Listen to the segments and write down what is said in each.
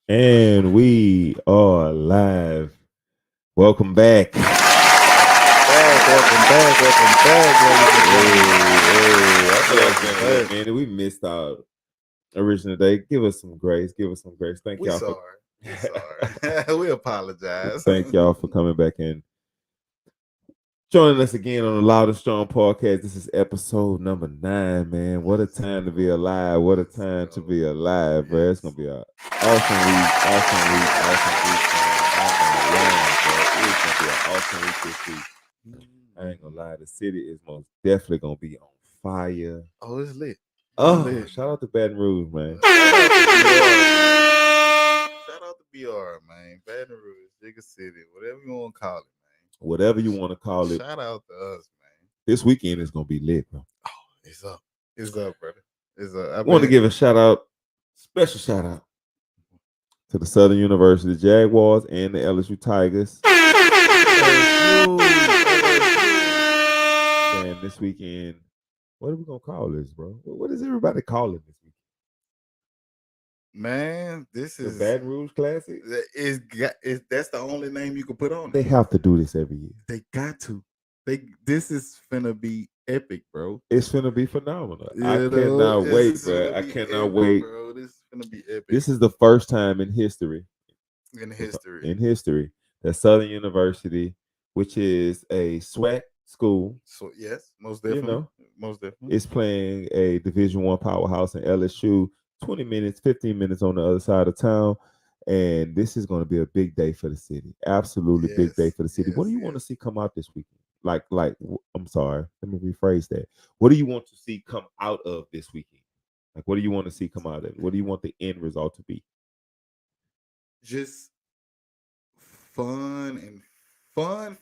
And we are live. Welcome back. I know it's been a little minute. We missed our original day. Give us some grace. Give us some grace. Thank We y'all for sorry. We apologize. thank y'all for coming back and joining us again on the Loud and Strong podcast. This is episode number 9, man. What a time to be alive. What a time to be alive, bro. It's gonna be an awesome week, awesome week, awesome week, man. I'm not lying, bro. It's gonna be an awesome week this week. I ain't gonna lie, the city is most definitely gonna be on fire. Oh, it's lit. Oh, shout out to Baton Rouge, man. Shout out to BR, man. Baton Rouge, Jigga City, whatever you want to call it, man. Whatever you want to call it. Shout out to us, man. This weekend is gonna be lit, bro. Oh, it's up. It's up, brother. It's up. I want to give a shout out, special shout out to the Southern University Jaguars and the LSU Tigers. And this weekend, what are we gonna call this, bro? What is everybody calling this weekend? Man, this is the Baton Rouge Classic. That's the only name you can put on it. They have to do this every year. They got to. This is finna be epic, bro. It's finna be phenomenal. I cannot wait, bro. I cannot wait. Bro. This is finna be epic. This is the first time in history. In history. That Southern University, which is a SWAC school. So yes, most definitely. Most definitely. It's playing a Division I powerhouse in LSU. 20 minutes, 15 minutes on the other side of town. And this is going to be a big day for the city. Absolutely big day for the city. What do you want to see come out this weekend? I'm sorry, let me rephrase that. What do you want to see come out of this weekend? Like, what do you want to see come out of it? What do you want the end result to be? Just fun,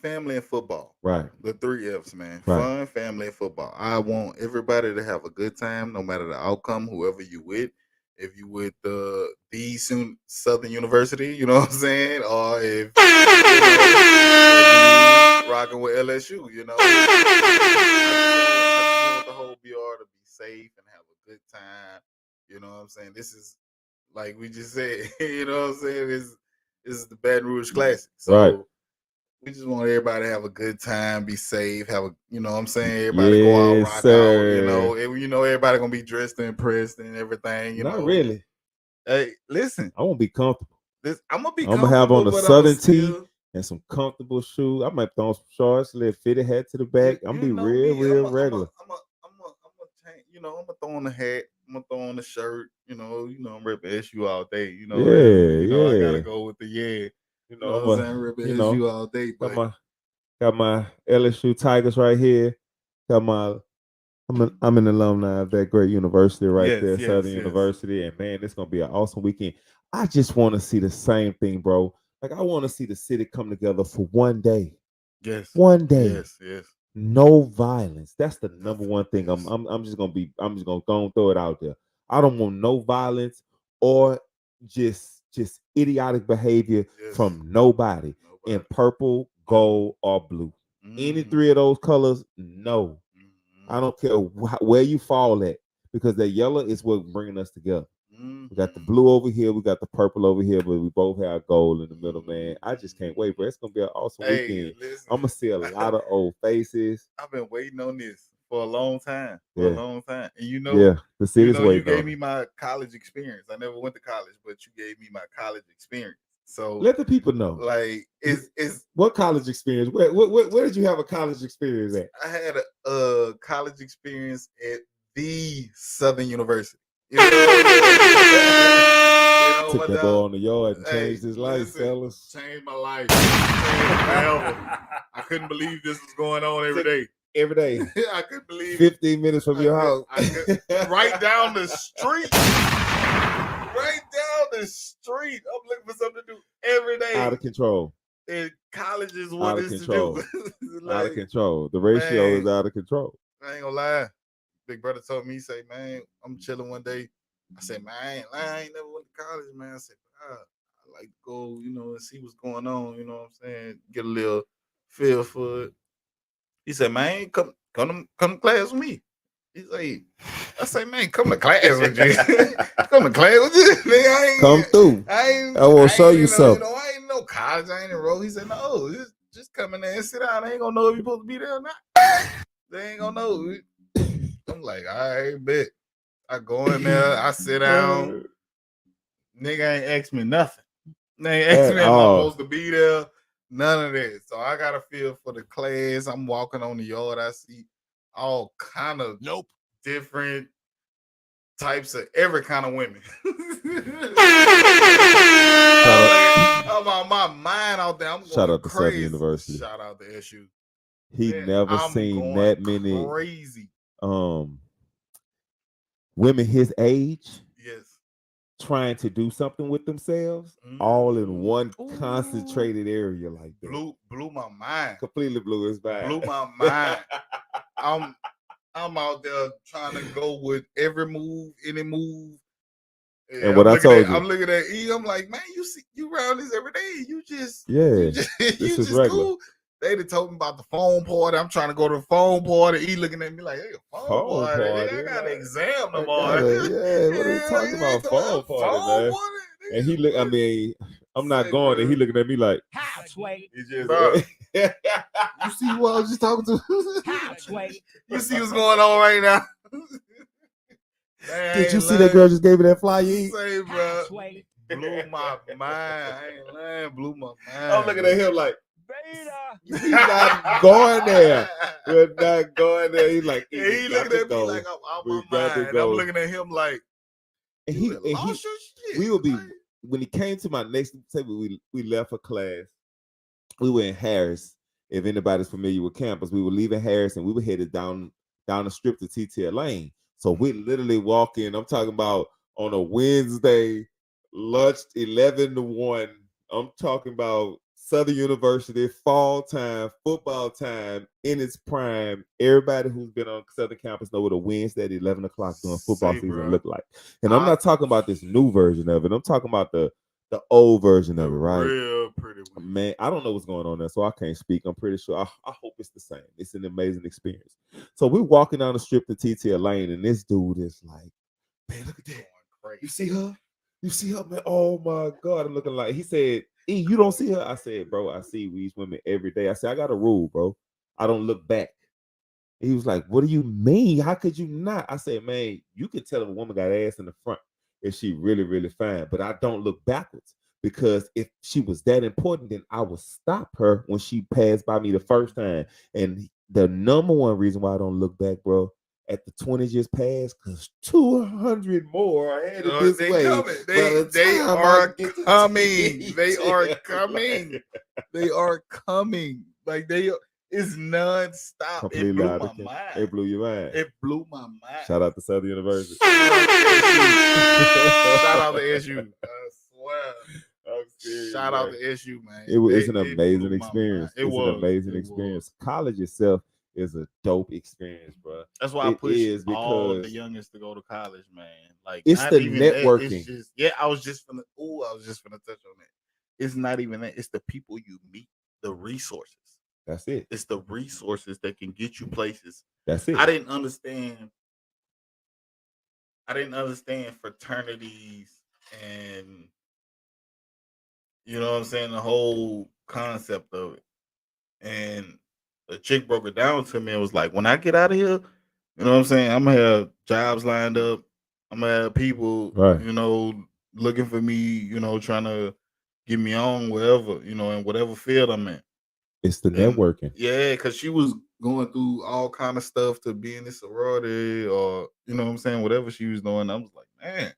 family, and football. Right. The 3 F's, man. Right. Fun, family, and football. I want everybody to have a good time, no matter the outcome, whoever you with. If you with the Southern University, you know what I'm saying? Or if you rocking with LSU, you know. I just want the whole BR to be safe and have a good time. You know what I'm saying? This is, like we just said, you know what I'm saying? This is the Baton Rouge Classic. So we just want everybody to have a good time, be safe, you know what I'm saying? Everybody go out, rock out, you know, everybody gonna be dressed and impressed and everything, Not really. Hey, listen. I won't be comfortable. I'm gonna have on a Southern tee and some comfortable shoes. I might throw on some shorts, a little fitted hat to the back. I'm gonna be real regular. I'm gonna throw on the hat. I'm gonna throw on the shirt. You know, I'm repping SU all day. I gotta go with the You know what I'm saying? Repping SU all day. But got my LSU Tigers right here. I'm an alumni of that great university there, Southern University. And man, it's gonna be an awesome weekend. I just want to see the same thing, bro. Like, I want to see the city come together for one day. Yes. One day. Yes. No violence. That's the number one thing. I'm just gonna go and throw it out there. I don't want no violence or just idiotic behavior from nobody in purple, gold, or blue. Any 3 of those colors, no. I don't care where you fall at, because that yellow is what bringing us together. We got the blue over here, we got the purple over here, but we both have gold in the middle, man. I just can't wait, bro. It's gonna be an awesome weekend. Listen, I'm gonna see a lot of old faces. I've been waiting on this for a long time. And the city's waiting. You gave me my college experience. I never went to college, but you gave me my college experience. So let the people know. Like, is what college experience? Where did you have a college experience at? I had a college experience at the Southern University. You know, took that boy on the yard and changed his life, fellas. Changed my life. I couldn't believe this was going on every day. Every day. I couldn't believe 15 minutes from your house. Right down the street. Right down the street. I'm looking for something to do every day. Out of control. And college is what is to do. Out of control. The ratio is out of control. I ain't gonna lie. Big brother told me, he said, man, I'm chilling one day. I said, man, I ain't never went to college, man. I said, I like to go, and see what's going on, you know what I'm saying? Get a little feel for it. He said, man, come to class with me. He's like, I say, man, come to class with you. Come to class with you. Nigga, come through. I will show you something. I ain't no college. I ain't enrolled. He said, no, just come in there and sit down. They ain't gonna know if you're supposed to be there or not. They ain't gonna know. I'm like, all right, bet. I go in there. I sit down. Nigga ain't asked me nothing. They ain't asked me if I'm supposed to be there. None of that. So I got a feel for the class. I'm walking on the yard. I see all kind of different types of every kind of women. I'm on my mind out there. I'm going shout out to crazy. Southern University. Shout out to SU. He never seen that many crazy women his age. Yes. Trying to do something with themselves, all in one concentrated area like that. Blew my mind. Completely blew his mind. Blew my mind. I'm out there trying to go with every move, any move. And what I told you, I'm looking at E. I'm like, man, you around this every day. You just this is regular. Cool. They told me about the phone party. I'm trying to go to the phone party. E looking at me like, hey, phone party. I got an exam tomorrow. Yeah, what are you talking about? Phone party, man. And he look. I mean, I'm not going. And he looking at me like, halfway. He just, you see who I was just talking to? Halfway. You see what's going on right now? Did you see that girl just gave me that fly? Say, bro, blew my mind. I ain't lying. Blew my mind. I'm looking at him like, Beta. he's not going there. We're not going there. He's like, he looking at me like I'm out my mind. I'm looking at him like, and we will be when he came to my next table. We left for class. We were in Harris. If anybody's familiar with campus, we were leaving Harris and we were headed down the strip to TTL Lane. So we literally walk in. I'm talking about on a Wednesday, lunch 11 to 1. I'm talking about Southern University, fall time, football time in its prime. Everybody who's been on Southern campus know what a Wednesday at 11 o'clock during football season look like. And I'm not talking about this new version of it. I'm talking about the old version of it, right? Real pretty weird. Man, I don't know what's going on there, so I can't speak. I'm pretty sure. I hope it's the same. It's an amazing experience. So we're walking down the strip to TTL Lane, and this dude is like, man, look at that. You see her? You see her, man? Oh, my God. I'm looking like, he said, E, you don't see her? I said, bro, I see these women every day. I said, I got a rule, bro. I don't look back. He was like, what do you mean? How could you not? I said, man, you can tell if a woman got ass in the front if she really, really fine, but I don't look backwards because if she was that important, then I would stop her when she passed by me the first time. And the number one reason why I don't look back, bro, at the 20 just passed, because 200 more are headed this way. They are coming. They are coming. They are coming. Like it's non-stop. Completely it blew my mind. It blew your mind. It blew my mind. Shout out to Southern University. Shout out to SU. I swear. Shout out to SU, man. It's an amazing experience. It's an amazing experience. College itself is a dope experience, bro. That's why I push all the youngest to go to college, man. Like it's the networking. I was just gonna touch on that. It's not even that. It's the people you meet, the resources. That's it. It's the resources that can get you places. That's it. I didn't understand fraternities and you know what I'm saying, the whole concept of it. And the chick broke it down to me and was like, when I get out of here, you know what I'm saying, I'm gonna have jobs lined up. I'm gonna have people, you know, looking for me, you know, trying to get me on wherever, you know, in whatever field I'm in. It's the networking. Yeah, because she was going through all kind of stuff to be in this sorority or, you know what I'm saying, whatever she was doing. I was like, man,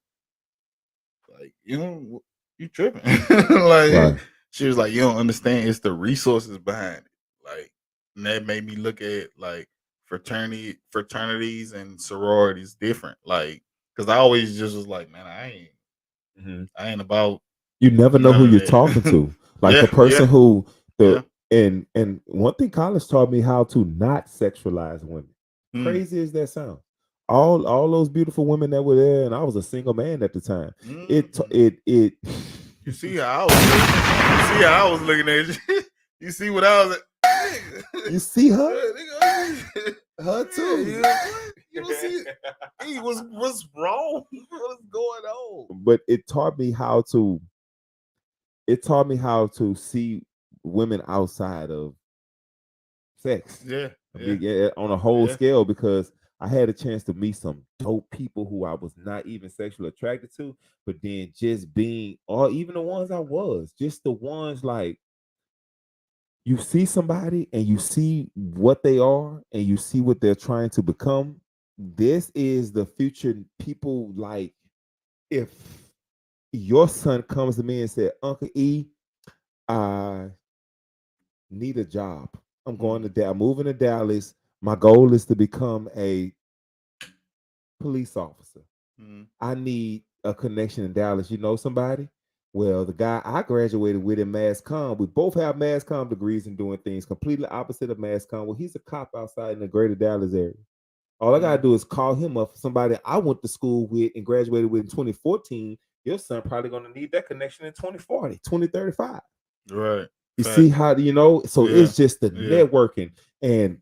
like, you know, you tripping. Like, she was like, you don't understand. It's the resources behind it. Like, and that made me look at, like, fraternities and sororities different. Like, because I always just was like, man, I ain't about. You never know who you're talking to. Like the person who and one thing college taught me how to not sexualize women. Crazy as that sounds. All those beautiful women that were there, and I was a single man at the time. It You see how I was looking at you. You see what I was. You see her? Her too. You know, see, he what's wrong? What is going on? But it taught me how to. It taught me how to see women outside of sex. Yeah, I yeah, mean, yeah, on a whole Yeah. scale, because I had a chance to meet some dope people who I was not even sexually attracted to, but then just being, or even the ones I was, just the ones like you see somebody and you see what they are and you see what they're trying to become. This is the future. People like, if your son comes to me and said, Uncle E, I need a job. I'm going to I'm moving to Dallas. My goal is to become a police officer. Mhm. I need a connection in Dallas. You know somebody? Well, the guy I graduated with in mass comm, we both have mass comm degrees and doing things completely opposite of mass comm. Well, he's a cop outside in the greater Dallas area. All I gotta do is call him up. Somebody I went to school with and graduated with in 2014. Your son probably gonna need that connection in 2040, 2035. Right. You Fact. see how, you know? So Yeah. it's just the Yeah. networking. And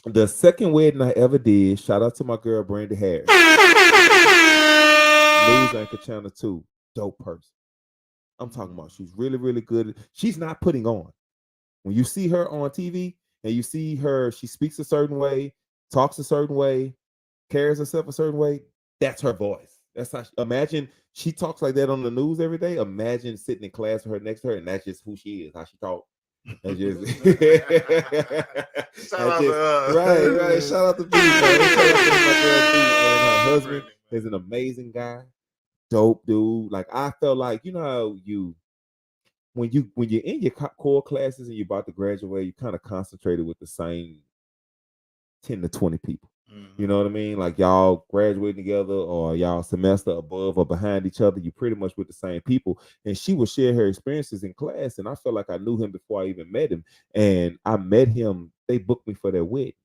the second wedding I ever did, shout out to my girl Brandy Harris, News Anchor Channel 2, dope person. I'm talking about she's really, really good. She's not putting on. When you see her on TV and you see her, she speaks a certain way, talks a certain way, carries herself a certain way. That's her voice. That's how. Imagine she talks like that on the news every day. Imagine sitting in class with her next to her, and that's just who she is. How she talks. That's just, Shout out to right. Shout out to B, man. Shout out to my girl B, and her husband Brandy, man. is an amazing guy, dope dude. Like I felt like, you know how you when you're in your core classes and you're about to graduate, you kind of concentrated with the same 10 to 20 people. You know what I mean? Like y'all graduating together or y'all semester above or behind each other, you pretty much with the same people. And she would share her experiences in class. And I felt like I knew him before I even met him. And I met him, they booked me for their wedding.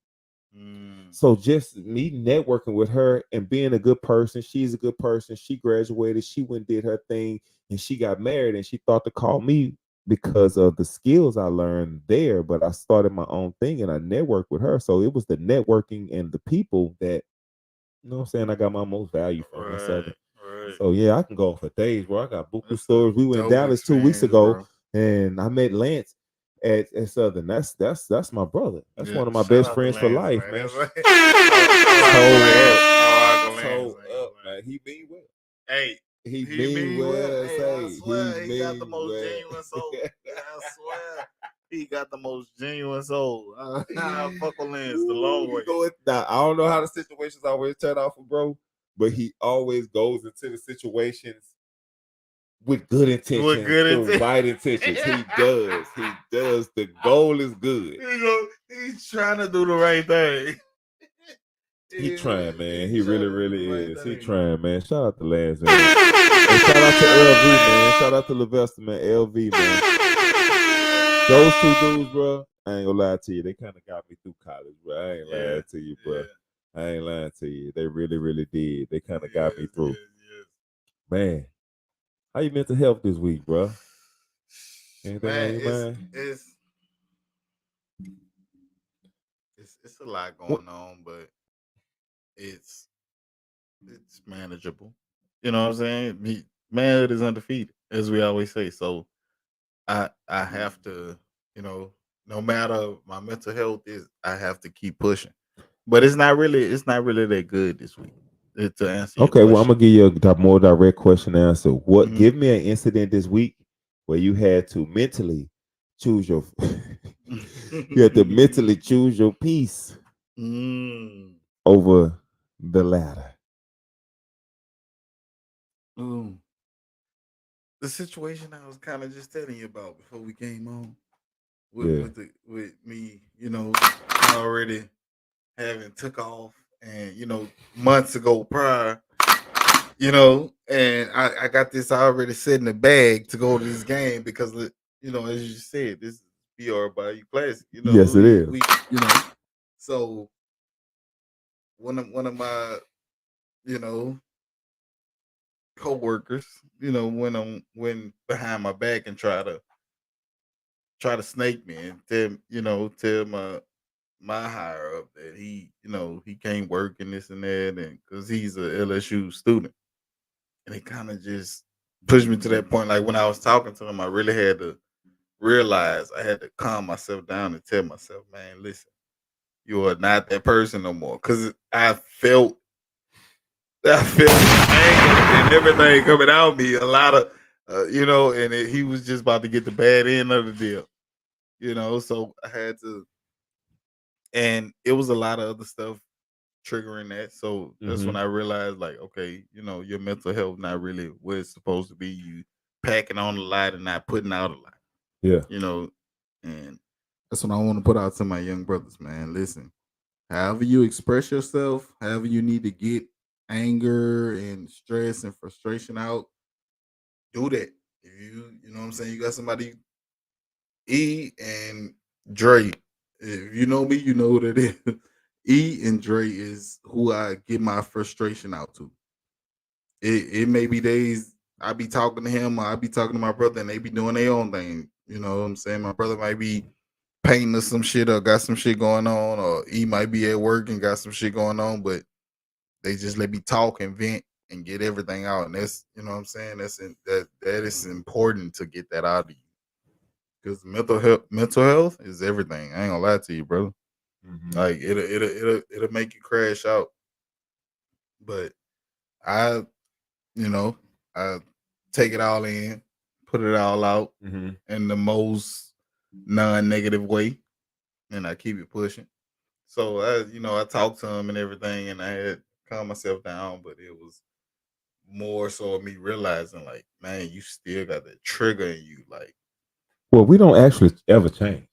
So just me networking with her and being a good person, she's a good person. She graduated, she went and did her thing, and she got married. And she thought to call me because of the skills I learned there. But I started my own thing and I networked with her. So it was the networking and the people that, you know what I'm saying, I got my most value from. Right. So yeah, I can go for days, bro. I got buku That's stories. a We were in dope Dallas 2 weeks experience, ago, bro. and I met Lance at Southern. That's my brother. That's Yeah, one of my shout best out to friends for Lance, life, man. man. That's right. Toe up, man. He mean well. Hey, He mean well. Hey, I swear he got the mean most well. genuine soul. I swear he got the most genuine soul. I fuck with Lance the long way. Now, I don't know how the situations always turn out for bro, but he always goes into the situations with good intentions, the right intentions. He does. He does. The goal is good. You know, he's trying to do the right thing. He trying, man. He He's trying really, to do really the right is. He thing. trying, man. Shout out to Lance, man. And shout out to LV, man. Shout out to Levester, man. LV, man. Those two dudes, bro, I ain't gonna lie to you. They kind of got me through college, bro. I ain't lying to you, bro. I ain't lying to you. They really, really did. They kind of got me through. Man, how you mental health this week, bro? Anything on your mind? It's a lot going on, but it's manageable. You know what I'm saying? Manhood is undefeated, as we always say. So I have to, you know, no matter my mental health is, I have to keep pushing. But it's not really that good this week. To answer your Okay, well, I'm question. gonna give you a more direct question answer. What? Mhm. Give me an incident this week where you had to mentally choose your. You had to mentally choose your peace over the latter. The situation I was kind of just telling you about before we came on Yeah. with me, you know, already having took off, and you know, months ago prior, you know, and I got this already set in the bag to go to this game because, you know, as you said, this is BR Bayou Classic. You know, Yes, it is. you know, so one of my, you know, co-workers, you know, went behind my back and try to snake me and tell my higher up that he, he can't work and this and that, and because he's a LSU student, and it kind of just pushed me to that point. Like when I was talking to him, I really had to realize I had to calm myself down and tell myself, man, listen, you are not that person no more. Because I felt anger and everything coming out of me. A lot of, he was just about to get the bad end of the deal. So I had to, and it was a lot of other stuff triggering that. So that's when I realized, like, okay, your mental health not really where it's supposed to be. You packing on a lot and not putting out a lot. Yeah. And that's what I want to put out to my young brothers, man. Listen, however you express yourself, however you need to get anger and stress and frustration out, do that. If you know what I'm saying, you got somebody, E and Dre. If you know me, you know what it is. E and Dre is who I get my frustration out to. It may be days I be talking to him, or I be talking to my brother, and they be doing their own thing. You know what I'm saying? My brother might be painting us some shit or got some shit going on, or he might be at work and got some shit going on, but they just let me talk and vent and get everything out. And that's, you know what I'm saying? That is important to get that out of you. Because mental health is everything. I ain't gonna lie to you, brother. Like it'll make you crash out. But I take it all in, put it all out in the most non-negative way, and I keep it pushing. So I talked to him and everything, and I had calmed myself down, but it was more so of me realizing, like, man, you still got that trigger in you. Like, well, we don't actually ever change.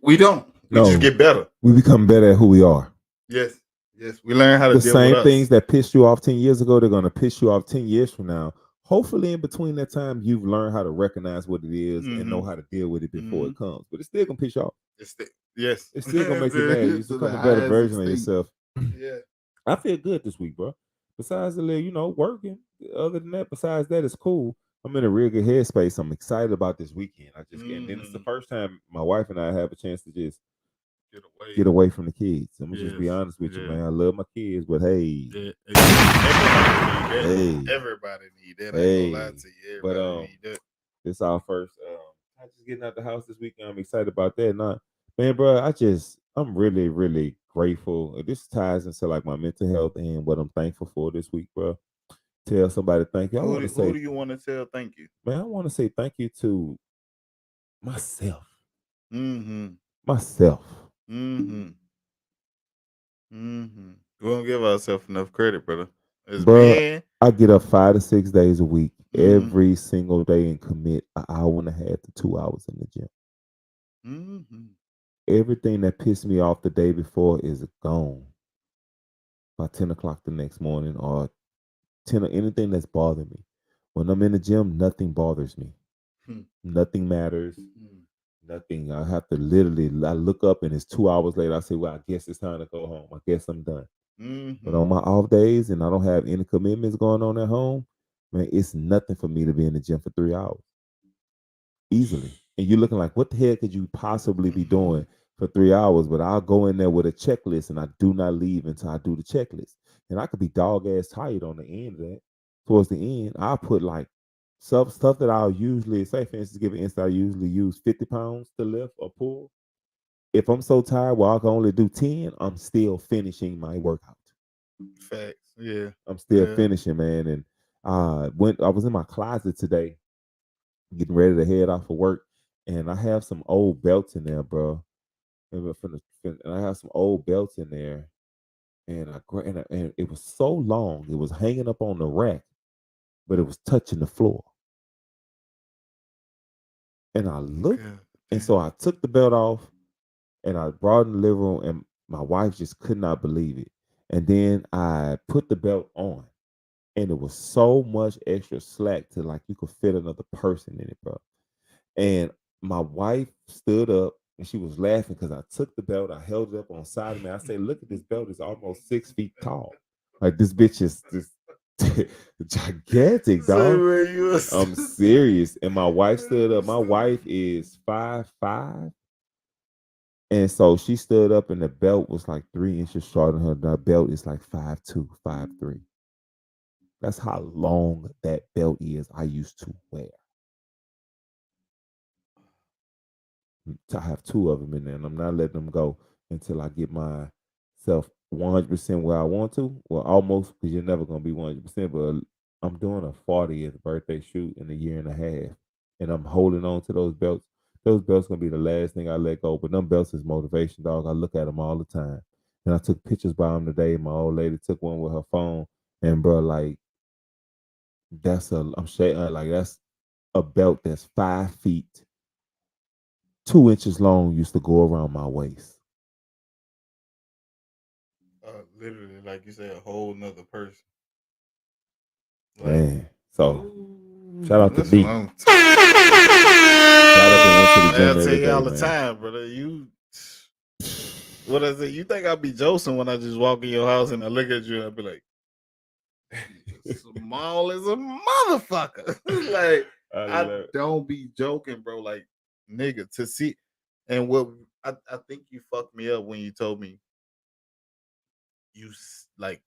We don't. We just get better. We become better at who we are. Yes. We learn how to the deal same with us. things that pissed you off 10 years ago. They're gonna piss you off 10 years from now. Hopefully, in between that time, you've learned how to recognize what it is and know how to deal with it before it comes. But it's still gonna piss you off. Yes, it's still gonna make you mad. You become a better version of yourself. Yeah, I feel good this week, bro. Besides the little, working. Other than that, besides that, it's cool. I'm in a real good headspace. I'm excited about this weekend. And then it's the first time my wife and I have a chance to just get away from the kids. I'm gonna just be honest with you, man. I love my kids, but hey, everybody need that. I ain't gonna lie to you. Everybody need that. It's our first. I just getting out the house this weekend. I'm excited about that. Not, man, bro. I'm really, really grateful. This ties into like my mental health and what I'm thankful for this week, bro. Tell somebody thank you. Who do you want to tell thank you? Man, I want to say thank you to myself. Myself. We don't give ourselves enough credit, brother. Bro, I get up 5 to 6 days a week, every single day, and commit an hour and a half to 2 hours in the gym. Everything that pissed me off the day before is gone by 10 o'clock the next morning, or 10 or anything that's bothered me. When I'm in the gym, nothing bothers me. Nothing matters. Nothing. I have to I look up and it's 2 hours later. I say, well, I guess it's time to go home. I guess I'm done. But on my off days and I don't have any commitments going on at home, man, it's nothing for me to be in the gym for 3 hours. Easily. And you're looking like, what the hell could you possibly be doing for 3 hours? But I'll go in there with a checklist and I do not leave until I do the checklist. And I could be dog ass tired on the end of that. Towards the end, I'll put like stuff that I'll usually, say for instance, give an instance, I usually use 50 pounds to lift or pull. If I'm so tired where I can only do 10, I'm still finishing my workout. Facts. Yeah. I'm still finishing, man. And I was in my closet today, getting ready to head off for work, and I have some old belts in there, bro. And I have some old belts in there, and and it was so long, it was hanging up on the rack, but it was touching the floor. And I looked, and so I took the belt off, and I brought it in the living room, and my wife just could not believe it. And then I put the belt on, and it was so much extra slack to like you could fit another person in it, bro. And my wife stood up and she was laughing because I took the belt, I held it up on side of me. I said, look at this belt, it's almost 6 feet tall. Like this bitch is just gigantic, dog. I'm serious. And my wife stood up. My wife is 5'5", And so she stood up, and the belt was like 3 inches shorter than her. The belt is like 5'2", 5'3". That's how long that belt is. I used to wear. I have 2 of them in there, and I'm not letting them go until I get myself 100% where I want to. Well, almost, because you're never gonna be 100%. But I'm doing a 40th birthday shoot in a year and a half, and I'm holding on to those belts. Those belts gonna be the last thing I let go. But them belts is motivation, dog. I look at them all the time, and I took pictures by them today. My old lady took one with her phone, and bro, like I'm shaking like that's a belt that's 5 feet. 2 inches long used to go around my waist. Literally, like you said, a whole nother person. Like, Man. So shout out to that's D. what I'm Shout out to went to the I gym tell every you day, all the man. time, brother. What is it? You think I'll be Joseph when I just walk in your house and I look at you and I be like, small as a motherfucker. Like, I don't be joking, bro. Like, nigga, to see, and what I think you fucked me up when you told me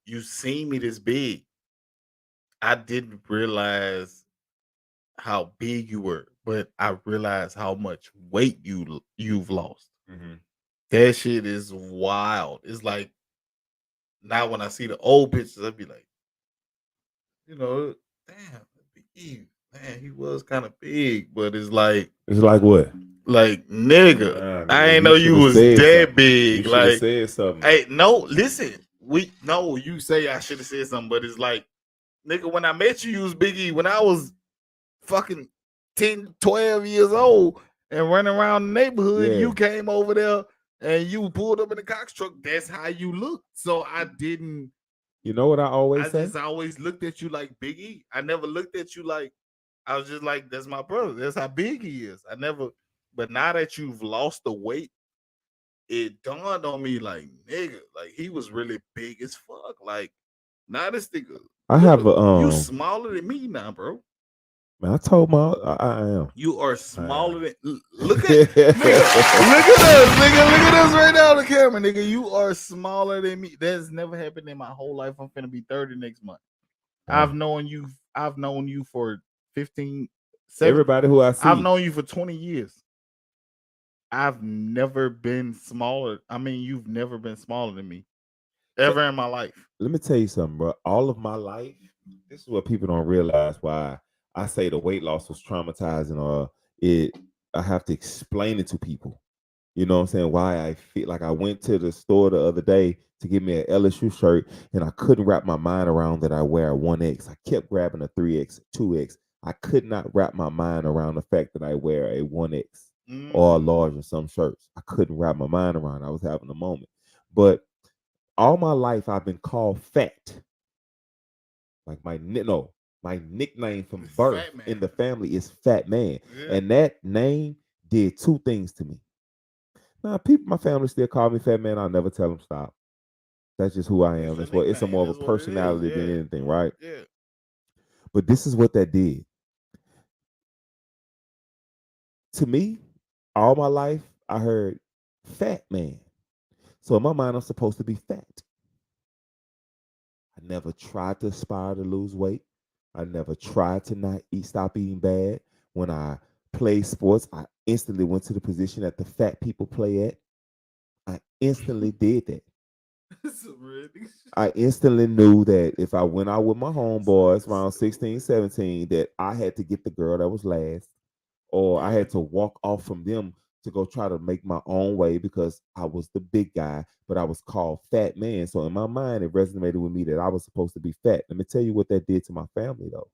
you seen me this big. I didn't realize how big you were, but I realized how much weight you've lost. Mm-hmm. That shit is wild. It's like now when I see the old pictures, I'd be like, damn, big. Man, he was kind of big, but it's like what? Like nigga, I ain't know you shoulda was said that something. big. You should have Like, said something. hey, no, listen, you say I should have said something, but it's like, nigga, when I met you, you was Biggie. When I was fucking 10, 12 years old and running around the neighborhood, Yeah. you came over there and you pulled up in the Cox truck. That's how you look. So I didn't. You know what I always I say? just always looked at you like Biggie. I never looked at you like. I was just like, that's my brother. That's how big he is. I never. But now that you've lost the weight, it dawned on me like, nigga, like he was really big as fuck. Like, now this nigga, I have a you smaller than me now, bro. Man, I told my I am. You are smaller than. Look at nigga. Look at us, nigga. Look at us right now on the camera, nigga. You are smaller than me. That's never happened in my whole life. I'm finna be 30 next month. Wow. I've known you for 15. Everybody who I see, I've known you for 20 years. I've never been smaller. I mean, you've never been smaller than me ever in my life. Let me tell you something, bro. All of my life, this is what people don't realize why I say the weight loss was traumatizing, or I have to explain it to people. You know what I'm saying? Why I feel like I went to the store the other day to get me an LSU shirt, and I couldn't wrap my mind around that I wear a 1X. I kept grabbing a 3X, 2X. I could not wrap my mind around the fact that I wear a 1X or a large in some shirts. I couldn't wrap my mind around it. I was having a moment. But all my life I've been called fat. Like my nickname from birth in the family is Fat Man. Yeah. And that name did 2 things to me. Now, my family still call me Fat Man. I'll never tell them stop. That's just who I am. That's what it's more of a personality than anything, right? Yeah. But this is what that did. To me, all my life, I heard Fat Man. So in my mind, I'm supposed to be fat. I never tried to aspire to lose weight. I never tried to stop eating bad. When I played sports, I instantly went to the position that the fat people play at. I instantly did that. I instantly knew that if I went out with my homeboys around 16, 17, that I had to get the girl that was last, or I had to walk off from them to go try to make my own way because I was the big guy, but I was called Fat Man. So in my mind, it resonated with me that I was supposed to be fat. Let me tell you what that did to my family, though.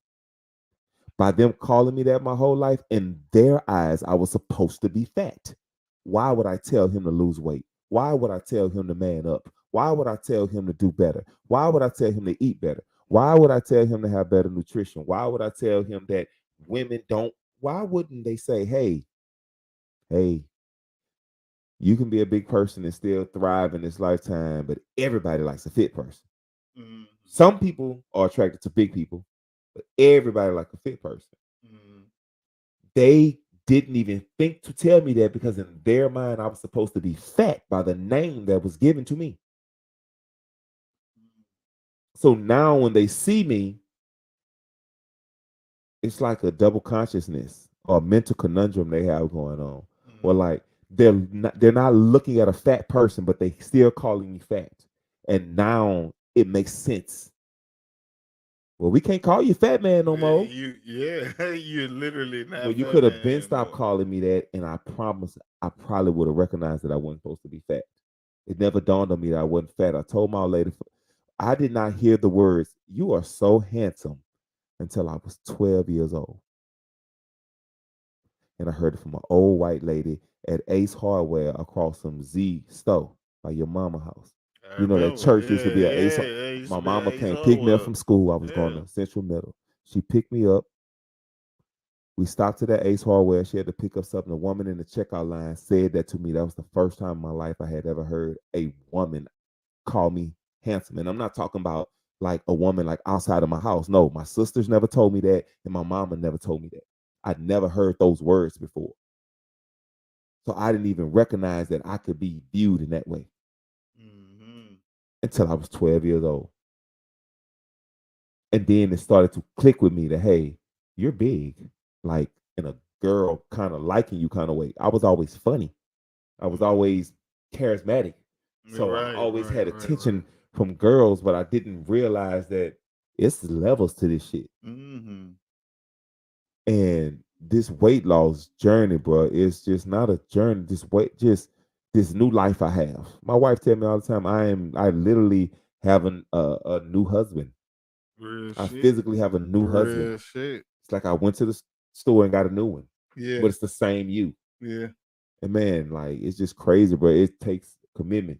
By them calling me that my whole life, in their eyes, I was supposed to be fat. Why would I tell him to lose weight? Why would I tell him to man up? Why would I tell him to do better? Why would I tell him to eat better? Why would I tell him to have better nutrition? Why would I tell him that women don't? Why wouldn't they say, hey, you can be a big person and still thrive in this lifetime, but everybody likes a fit person. Mm-hmm. Some people are attracted to big people, but everybody likes a fit person. Mm-hmm. They didn't even think to tell me that because in their mind I was supposed to be fat by the name that was given to me. So now when they see me, it's like a double consciousness or a mental conundrum they have going on. Or like they're not looking at a fat person, but they still calling me fat. And now it makes sense. Well, we can't call you fat man no more. You're literally not. Well, you could have been stopped calling me that, and I promise I probably would have recognized that I wasn't supposed to be fat. It never dawned on me that I wasn't fat. I told my old lady, I did not hear the words, "You are so handsome," until I was 12 years old. And I heard it from an old white lady at Ace Hardware across from Z Stowe by your mama house. You know, that church used to be at Ace. My mama came pick me up from school. I was going to Central Middle. She picked me up. We stopped at that Ace Hardware. She had to pick up something. A woman in the checkout line said that to me. That was the first time in my life I had ever heard a woman call me handsome. And I'm not talking about like a woman like outside of my house. No, my sisters never told me that, and my mama never told me that. I'd never heard those words before. So I didn't even recognize that I could be viewed in that way until I was 12 years old. And then it started to click with me that, hey, you're big, like in a girl kind of liking you kind of way. I was always funny. I was always charismatic. So I always had attention from girls, but I didn't realize that it's levels to this shit. And this weight loss journey, bro, is just not a journey. Just this new life I have. My wife tell me all the time, I literally have a new husband. I physically have a new husband. It's like I went to the store and got a new one. Yeah. But it's the same you. Yeah. And man, like it's just crazy, bro. It takes commitment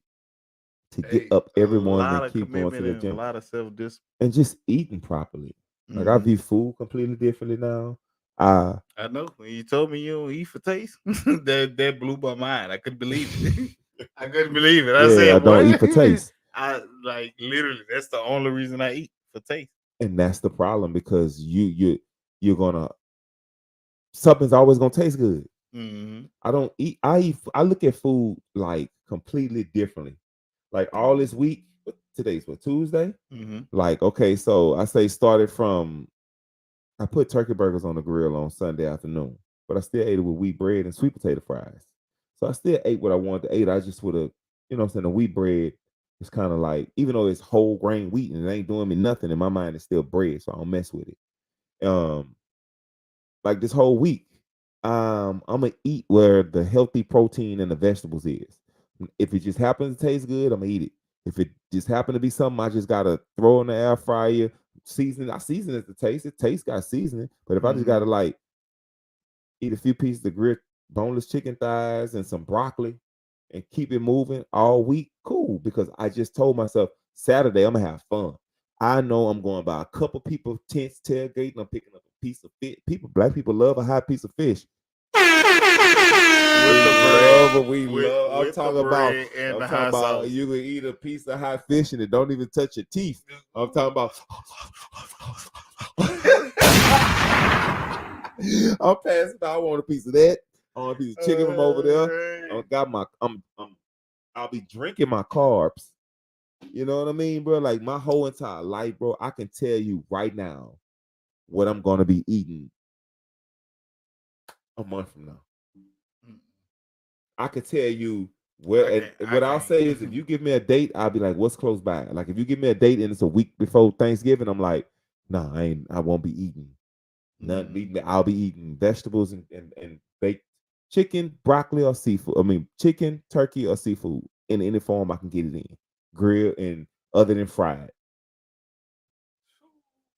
to get up every morning and keep going to the gym. A lot of self-discipline. And just eating properly. Like I view food completely differently now. I know when you told me you don't eat for taste, that blew my mind. I couldn't believe it. I couldn't believe it. I said, I don't eat for taste. I like literally that's the only reason I eat, for taste. And that's the problem, because you're gonna, something's always gonna taste good. I don't eat. I look at food like completely differently. Like all this week, today's what, Tuesday? Like, okay, so I say started from, I put turkey burgers on the grill on Sunday afternoon, but I still ate it with wheat bread and sweet potato fries. So I still ate what I wanted to eat. I just would have, you know what I'm saying, the wheat bread is kind of like, even though it's whole grain wheat and it ain't doing me nothing, in my mind it's still bread, so I don't mess with it. Like this whole week, I'm gonna eat where the healthy protein and the vegetables is. If it just happens to taste good, I'm gonna eat it. If it just happen to be something I just gotta throw in the air fryer, season, I season it to taste. It tastes got seasoning, but if I just gotta like eat a few pieces of grilled boneless chicken thighs and some broccoli and keep it moving all week, cool. Because I just told myself Saturday I'm gonna have fun. I know I'm going by a couple people tents tailgating. I'm picking up a piece of fish. Black people love a hot piece of fish. I'm talking about you can eat a piece of hot fish and it don't even touch your teeth. I'm talking about I'm passing out. I want a piece of that. I want a piece of chicken from over there. I'll be drinking my carbs. You know what I mean, bro? Like my whole entire life, bro, I can tell you right now what I'm gonna be eating a month from now. I can tell you where, what I'll say is, if you give me a date, I'll be like, what's close by? Like if you give me a date and it's a week before Thanksgiving, I'm like, nah, I won't be eating nothing. I'll be eating vegetables and baked chicken, broccoli, or seafood. I mean, chicken, turkey, or seafood in any form I can get it in, grilled and other than fried.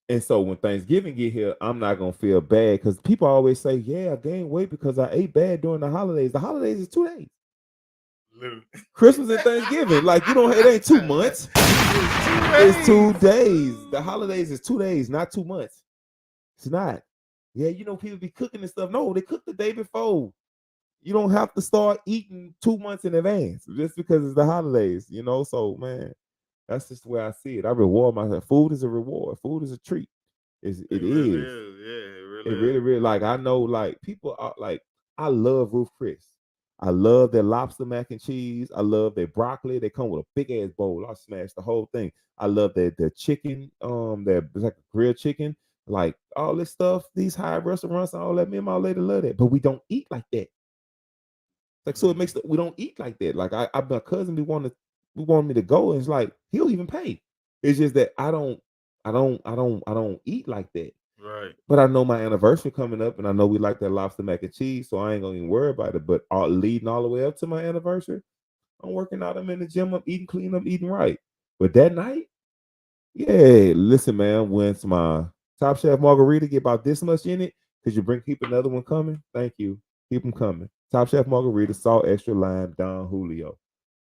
And so when Thanksgiving get here, I'm not gonna feel bad, because people always say, yeah, I gained weight because I ate bad during the holidays. The holidays is 2 days. Literally. Christmas and Thanksgiving. Like it ain't 2 months. It's 2 days. The holidays is 2 days, not 2 months. It's not. Yeah, people be cooking and stuff. No, they cook the day before. You don't have to start eating 2 months in advance just because it's the holidays, So man, that's just the way I see it. I reward myself. Food is a reward. Food is a treat. It really is. Yeah, it really is. Like I know, like people are like, I love Ruth Chris. I love their lobster mac and cheese. I love their broccoli. They come with a big ass bowl. I smash the whole thing. I love their chicken. Their it's like a grilled chicken. Like all this stuff. These high restaurants and all that. Me and my lady love that, but we don't eat like that. Like so, it makes we don't eat like that. Like my cousin, we want me to go, and it's like he'll even pay. It's just that I don't eat like that. Right. But I know my anniversary coming up, and I know we like that lobster mac and cheese, so I ain't gonna even worry about it. But leading all the way up to my anniversary, I'm working out. I'm in the gym. I'm eating clean. I'm eating right. But that night, yeah, listen, man. Once my Top Chef margarita get about this much in it, could you keep another one coming? Thank you. Keep them coming. Top Chef margarita, salt, extra lime, Don Julio,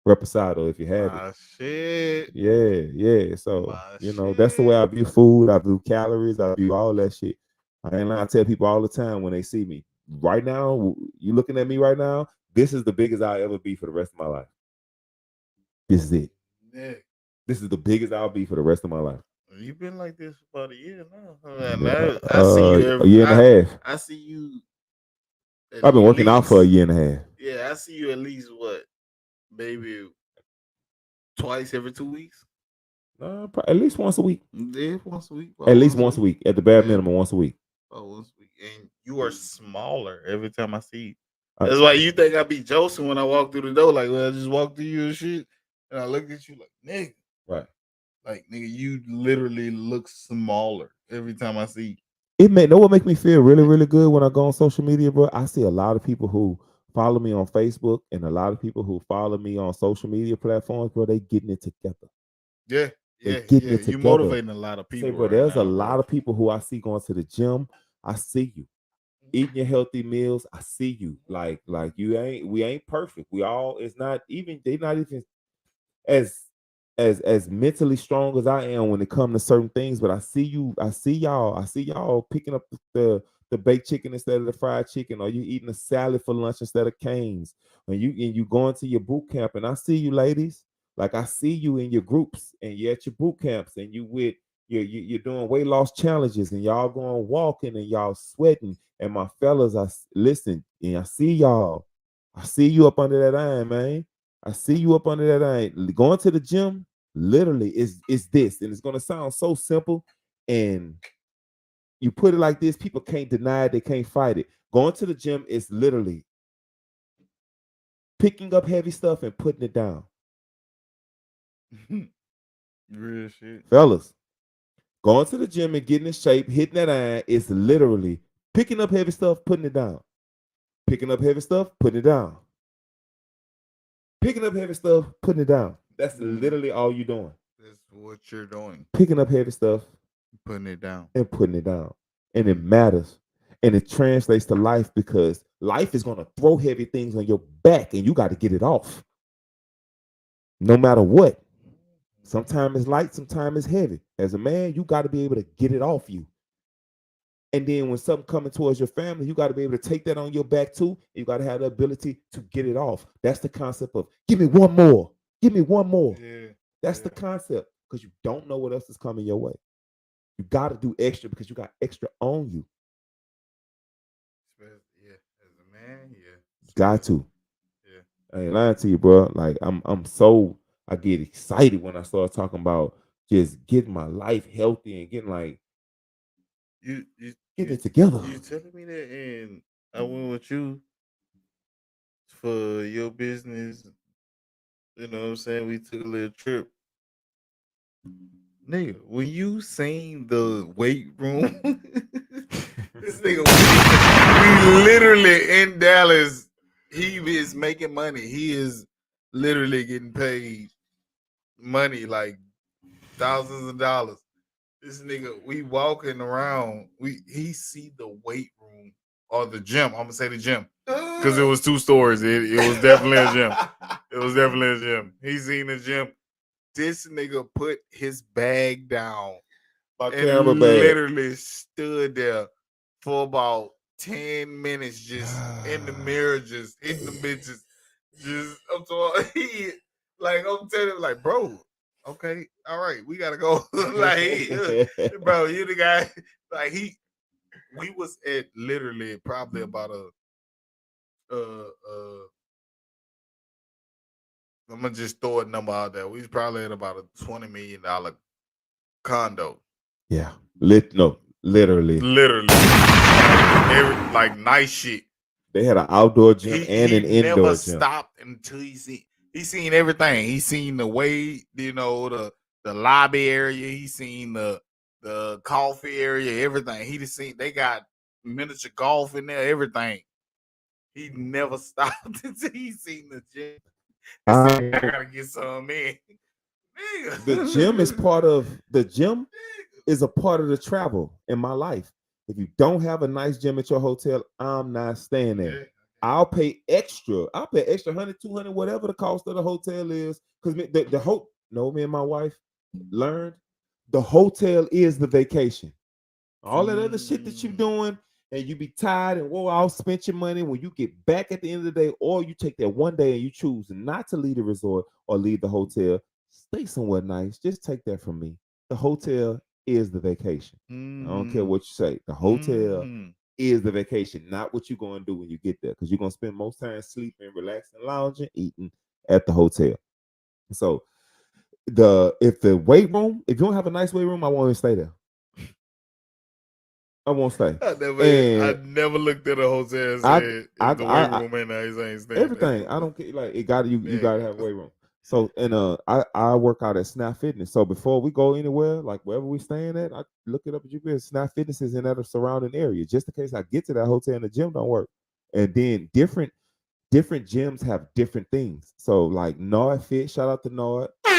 reposado if you have it. My shit. Yeah. So My that's the way shit. I view food. I view calories. I view all that shit. I ain't lying. I tell people all the time when they see me. Right now, you looking at me right now. This is the biggest I'll ever be for the rest of my life. This is it. Yeah. This is the biggest I'll be for the rest of my life. You've been like this for about a year now. Yeah, I see you a year and a half. I see you. I've been working out for a year and a half. Yeah, I see you at least maybe twice every 2 weeks. At least once a week. Yeah, once a week. At least once a week. At the bare minimum, once a week. Oh, once a week. And you are smaller every time I see you. That's why you think I be Joseph when I walk through the door. Like, well, I just walk through you and shit. And I look at you like, nigga. Right. Like, nigga, you literally look smaller every time I see you. Know what make me feel really, really good when I go on social media, bro? I see a lot of people who follow me on Facebook and a lot of people who follow me on social media platforms, bro. They getting it together. Yeah. You motivating a lot of people. Bro, there's a lot of people who I see going to the gym. I see you eating your healthy meals. I see you like we ain't perfect. We all it's not even they're not even as mentally strong as I am when it comes to certain things. But I see y'all picking up the baked chicken instead of the fried chicken, or you eating a salad for lunch instead of canes, and you going to your boot camp. And I see you ladies. Like I see you in your groups and you're at your boot camps and you're doing weight loss challenges and y'all going walking and y'all sweating. And my fellas, listen, and I see y'all. I see you up under that iron, man. I see you up under that iron. Going to the gym, literally, is this. And it's gonna sound so simple. And you put it like this, people can't deny it, they can't fight it. Going to the gym is literally picking up heavy stuff and putting it down. Real shit. Fellas, going to the gym and getting in shape, hitting that iron is literally picking up heavy stuff, putting it down. Picking up heavy stuff, putting it down. Picking up heavy stuff, putting it down. That's literally all you're doing. That's what you're doing. Picking up heavy stuff, putting it down. And putting it down. And it matters. And it translates to life because life is going to throw heavy things on your back and you got to get it off. No matter what. Sometimes it's light, sometimes it's heavy. As a man, you got to be able to get it off you. And then when something coming towards your family, you got to be able to take that on your back too. You got to have the ability to get it off. That's the concept of give me one more. Give me one more. Yeah. That's the concept because you don't know what else is coming your way. You got to do extra because you got extra on you. Yeah, as a man, yeah. Got to. Yeah. I ain't lying to you, bro. Like I get excited when I start talking about just getting my life healthy and getting like get it together. You telling me that, and I went with you for your business. You know what I'm saying? We took a little trip. Nigga, when you seen the weight room, this nigga, we literally in Dallas. He is making money. He is literally getting paid money, like thousands of dollars. This nigga, we walking around. He see the weight room or the gym. I'm gonna say the gym because it was 2 stories. It was definitely a gym. It was definitely a gym. He seen the gym. This nigga put his bag down and literally stood there for about 10 minutes just in the mirror, just hitting the bitches. I'm telling him, like, bro, okay, all right, we gotta go. Like, bro, you the guy. Like, we was at literally probably about a I'm gonna just throw a number out there. We was probably at about a $20 million condo. Yeah, literally. Like nice shit. They had an outdoor gym and an indoor never gym. stopped until he seen everything. He seen the way, the lobby area. He seen the coffee area, everything. He just seen they got miniature golf in there, everything. He never stopped until he seen the gym. I gotta get some in. The gym is a part of the travel in my life. If you don't have a nice gym at your hotel, I'm not staying there. Yeah. I'll pay extra 100, 200, whatever the cost of the hotel is. Because me and my wife learned the hotel is the vacation. All that other shit that you're doing, and you be tired and I'll spend your money when you get back at the end of the day, or you take that one day and you choose not to leave the resort or leave the hotel, stay somewhere nice. Just take that from me. The hotel is the vacation. I don't care what you say. The hotel is the vacation, not what you're going to do when you get there, because you're going to spend most time sleeping, relaxing, lounging, eating at the hotel. So if you don't have a nice weight room, I won't even stay there. I won't stay. I never looked at a hotel and said the weight room ain't nice. I ain't staying. Everything. I don't care. Like you gotta have a weight room. So I work out at Snap Fitness. So before we go anywhere, like wherever we staying at, I look it up at GPS. Snap Fitness is in that surrounding area, just in case I get to that hotel and the gym don't work. And then different gyms have different things. So like Nord Fit, shout out to Nord. He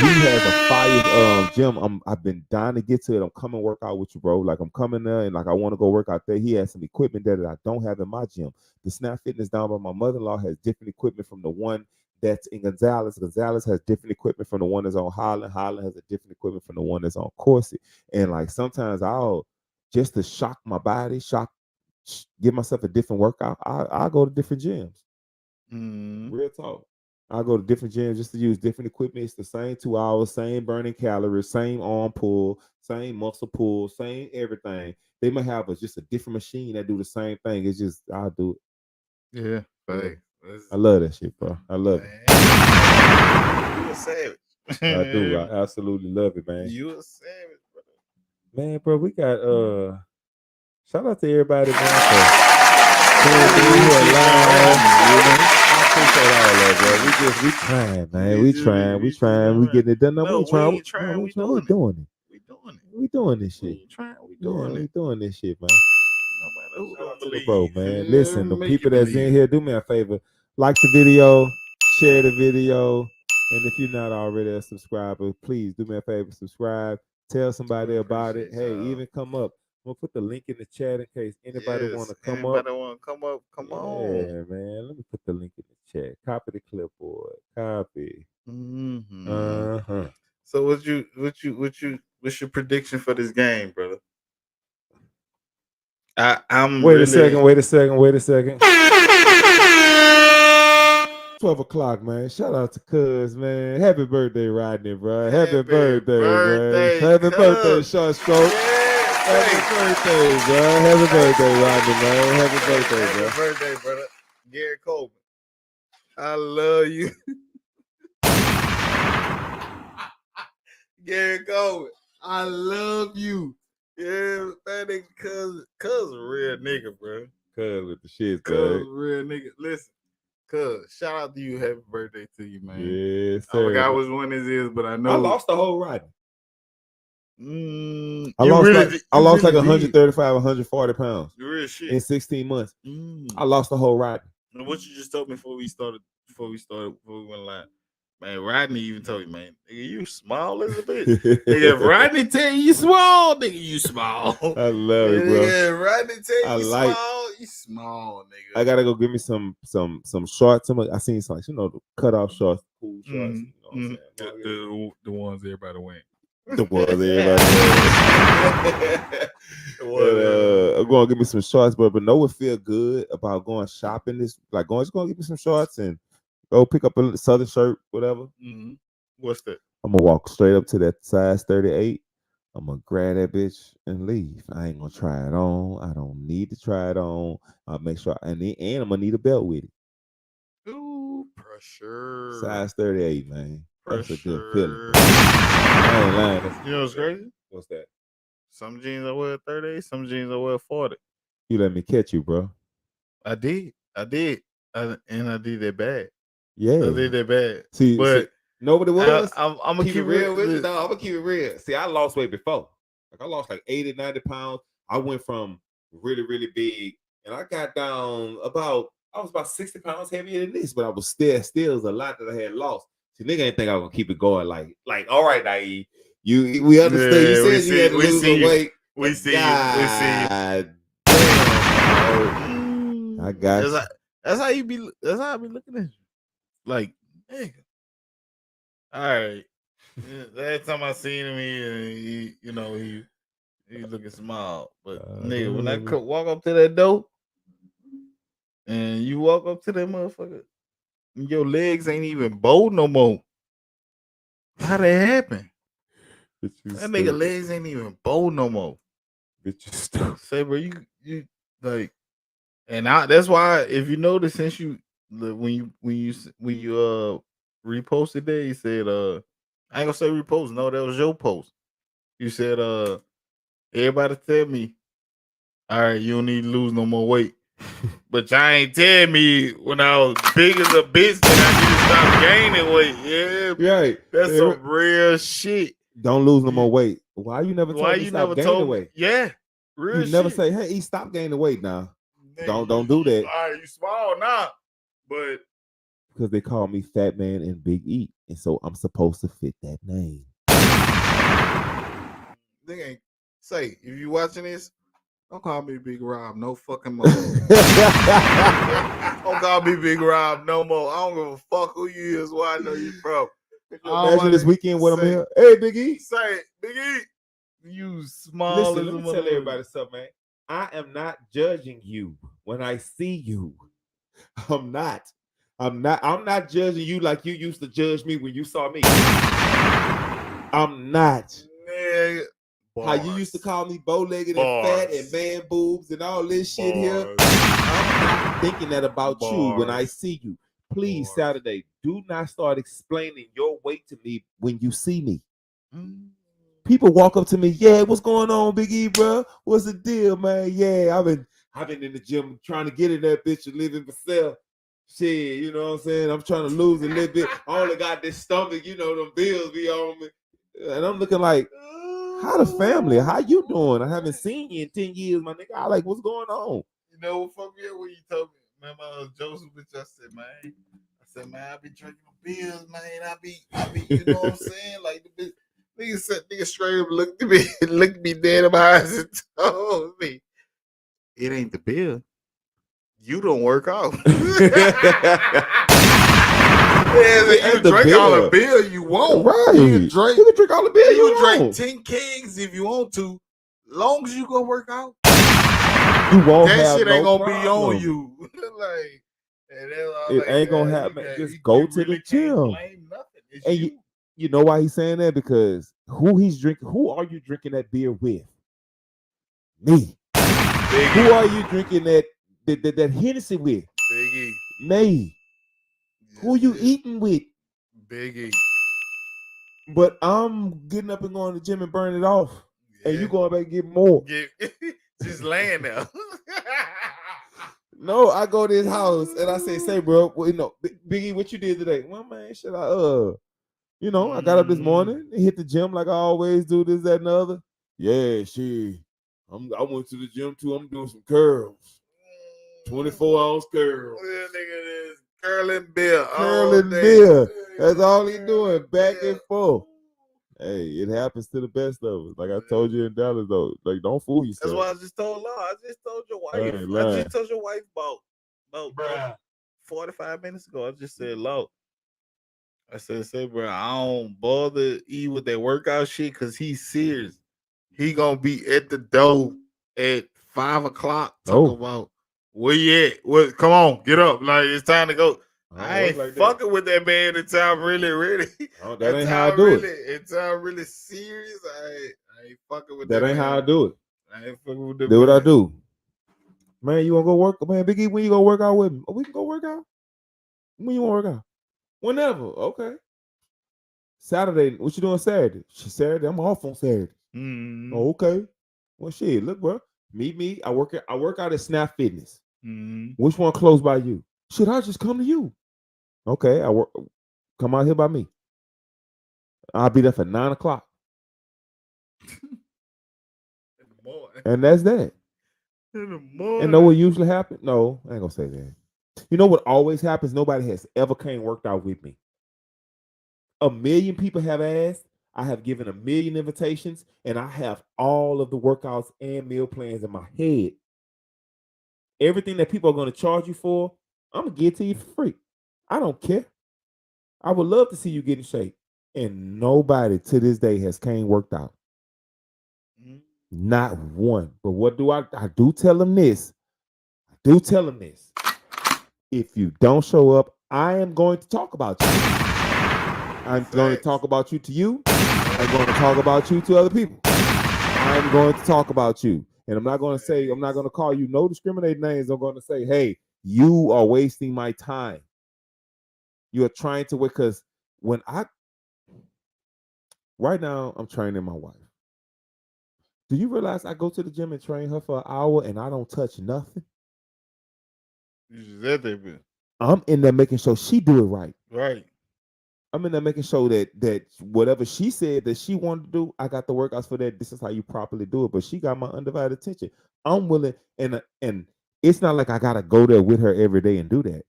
has a fire gym. I've been dying to get to it. I'm coming work out with you, bro. Like I'm coming there and like I want to go work out there. He has some equipment there that I don't have in my gym. The Snap Fitness down by my mother-in-law has different equipment from the one that's in Gonzales. Gonzales has different equipment from the one that's on Highland. Highland has a different equipment from the one that's on Corsi. And like sometimes I'll just to shock my body, give myself a different workout. I'll go to different gyms. Real talk. I go to different gyms just to use different equipment. It's the same 2 hours, same burning calories, same arm pull, same muscle pull, same everything. They might have just a different machine that do the same thing. It's just I'll do it. Yeah, right. I love that shit, bro. I love it. You a savage. I do. I absolutely love it, man. You a savage, brother. Man, bro, we got shout out to everybody, man. I appreciate all that, bro. We trying, man. We trying. We getting it done. No, we trying. We doing it. We doing this shit. We doing this shit, man. Bro, man. Listen, the people that's in here, do me a favor. Like the video, share the video. And if you're not already a subscriber, please do me a favor, subscribe. Tell somebody about it. Hey, even come up. We'll put the link in the chat in case anybody want to come up. Come on. Yeah, man. Let me put the link in the chat. Copy the clipboard. Copy. So what's your prediction for this game, brother? Wait a second. 12 o'clock, man. Shout out to Cuz, man. Happy birthday, Rodney, bro. Happy birthday, bro. Happy birthday, Short Stroke. Happy birthday, bro. Happy birthday, Rodney, man. Happy birthday, bro. Happy birthday, brother. Gary Coleman. I love you. Gary Coleman. I love you. Yeah, that nigga Cuz a real nigga, bro. Cuz with the shit, Cuz real nigga. Listen. Cuz, shout out to you. Happy birthday to you, man. Yes, sir. I forgot which one this is, but I know. I lost the whole Rodney. I lost like 135, 140 pounds. Real shit. In 16 months. I lost the whole Rodney. What you just told me before we went live. Man, Rodney even told me, man, nigga, you small as a bitch. Nigga, if Rodney tell you small, nigga, you small. I love it, bro. Yeah, Rodney tell you small, you small, nigga. I gotta go give me some shorts. I seen some, the cutoff shorts, cool shorts. You know what I'm saying? The ones everybody went. The ones everybody went. I'm gonna give me some shorts, but know it feel good about going shopping. Just gonna give me some shorts and go pick up a Southern shirt, whatever. What's that? I'm gonna walk straight up to that size 38. I'm gonna grab that bitch and leave. I ain't gonna try it on. I don't need to try it on. I'll make sure, and I'm gonna need a belt with it. Ooh, pressure. Size 38, man. That's a good feeling. Pressure. I ain't lying. You know what's crazy? What's that? Some jeans I wear 38, some jeans I wear 40. You let me catch you, bro. I did. And I did that bad. Yeah. I did that bad. See, But nobody was. I'm gonna keep it real with you, dog. I'm gonna keep it real. See, I lost weight before. Like I lost like 80, 90 pounds. I went from really, really big, and I got down I was about 60 pounds heavier than this, but I was still was a lot that I had lost. See, nigga ain't think I was gonna keep it going. Like, all right, Naeem. We understand. Yeah, you we said you had to lose some weight. We see you. God damn, I got you. That's how you be. That's how I be looking at you. Like, nigga. All right. Last time I seen him, he looking small. But nigga, when I walk up to that door, and you walk up to that motherfucker, your legs ain't even bold no more. How that happen? That nigga legs ain't even bold no more. Bitch, you stupid. Say, bro, you like, and that's why if you notice since when you reposted that, you said I ain't gonna say repost. No, that was your post. You said everybody tell me, all right, you don't need to lose no more weight. But y'all ain't tell me when I was big as a bitch that I need to stop gaining weight. Yeah, right. That's some real shit. Don't lose no more weight. Why you never told me stop gaining weight? Yeah, real you never say, hey, stop gaining weight now. Nigga, Don't do that. All right, you small now, but because they call me Fat Man and Big E, and so I'm supposed to fit that name. Nigga, say if you watching this, don't call me Big Rob no fucking more. Don't call me Big Rob no more. I don't give a fuck who you is, where I know you from. Imagine this weekend when I'm here. Hey, Big E. Say, Big E. You small. Listen, let me tell everybody something, man. I am not judging you when I see you. I'm not judging you like you used to judge me when you saw me. I'm not. Man, how you used to call me bow-legged and fat and man boobs and all this shit here. I'm not thinking that about you when I see you. Please, Saturday, do not start explaining your weight to me when you see me. People walk up to me, yeah, what's going on, Big E, bro? What's the deal, man? Yeah, I've been in the gym trying to get in that bitch and living for sale. Shit, you know what I'm saying? I'm trying to lose a little bit. I only got this stomach, them bills be on me. And I'm looking like, how the family? How you doing? I haven't seen you in 10 years, my nigga. I like, what's going on? You know what fuck me up when you told me? Remember Joseph, bitch, I said, man, I be drinking bills, man. I be, you know what I'm saying? Like the bitch. Nigga straight up looked at me dead in my eyes and told me, it ain't the bill. You don't work out. You drink all the beer you want. Right. You can drink all the beer you drink 10 kegs if you want to. Long as you go work out. You won't that have shit ain't no gonna problem. be on you. Like, it ain't gonna happen. Just go to the gym. And you know why he's saying that? Because who are you drinking that beer with? Me. Who are you drinking that Hennessy with? Biggie. Me. Yes, who you eating with? Biggie. But I'm getting up and going to the gym and burning it off. Yeah. And you going back and get more. Just laying there. No, I go to his house and I say, bro, Biggie, what you did today? Well, man, should I I got up this morning and hit the gym like I always do, this, that, and the other. Yeah, I went to the gym too. I'm doing some curls. 24-ounce curls. Yeah, nigga, is curling beer. Curling beer. That's all he doing, back and forth. Hey, it happens to the best of us. Like I told you in Dallas, though. Like, don't fool yourself. That's why I just told Law. I just told your wife. I just told your wife about 45 minutes ago. I just said, Law. I said, bro, I don't bother E with that workout shit because he's serious. He gonna be at the door at 5 o'clock talking about where you at? What? Come on, get up. Like, it's time to go. I ain't like fucking with that man until I'm really ready. Oh, that ain't how I do it. Until I'm really serious. I ain't fucking with That ain't how I man. do it. I ain't fucking with that. Do what I man. do. Man, you wanna go work? Man, Big E, when you gonna work out with me? Oh, we can go work out. When you wanna work out? Whenever. Okay. Saturday. What you doing Saturday? Saturday. I'm off on Saturday. Mm-hmm. Oh, okay. Well, shit. Look, bro. Meet me. I work out at Snap Fitness. Mm-hmm. Which one close by you? Should I just come to you? Okay. I work. Come out here by me. I'll be there for 9 o'clock. In the morning. And that's that. In the morning. And know what usually happens? No, I ain't gonna say that. You know what always happens? Nobody has ever came worked out with me. 1 million people have asked. I have given 1 million invitations, and I have all of the workouts and meal plans in my head. Everything that people are going to charge you for, I'm gonna give it to you for free. I don't care. I would love to see you get in shape. And nobody to this day has came worked out. Mhm. Not one. But what do I do tell them this? I do tell them this. If you don't show up, I am going to talk about you. I'm going to Facts. talk about you to you. I'm going to talk about you to other people. I'm going to talk about you. And I'm not going to call you no discriminating names. I'm going to say, hey, you are wasting my time. You are trying to wait because right now I'm training my wife. Do you realize I go to the gym and train her for an hour and I don't touch nothing? You just at there, man. I'm in there making sure she do it right. Right. I'm in there making sure that whatever she said that she wanted to do, I got the workouts for that. This is how you properly do it. But she got my undivided attention. I'm willing, and it's not like I gotta go there with her every day and do that.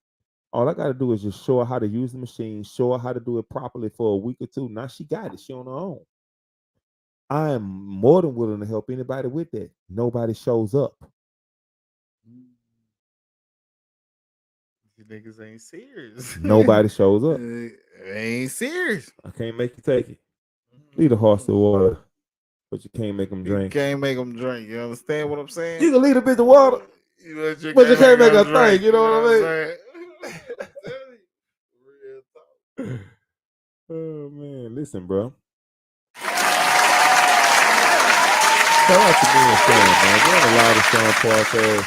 All I gotta do is just show her how to use the machine, show her how to do it properly for a week or two. Now she got it. She on her own. I am more than willing to help anybody with that. Nobody shows up. You niggas ain't serious. Nobody shows up. They ain't serious. I can't make you take it. Lead a horse to water, but you can't make them You drink. can't make them drink. You understand what I'm saying? You can lead a bitch to water, but you can't make her them think. You know what I mean? I'm saying? Real talk. Oh man, listen, bro. Shout out to me and Sam, man. We're on the Loud Sean podcast,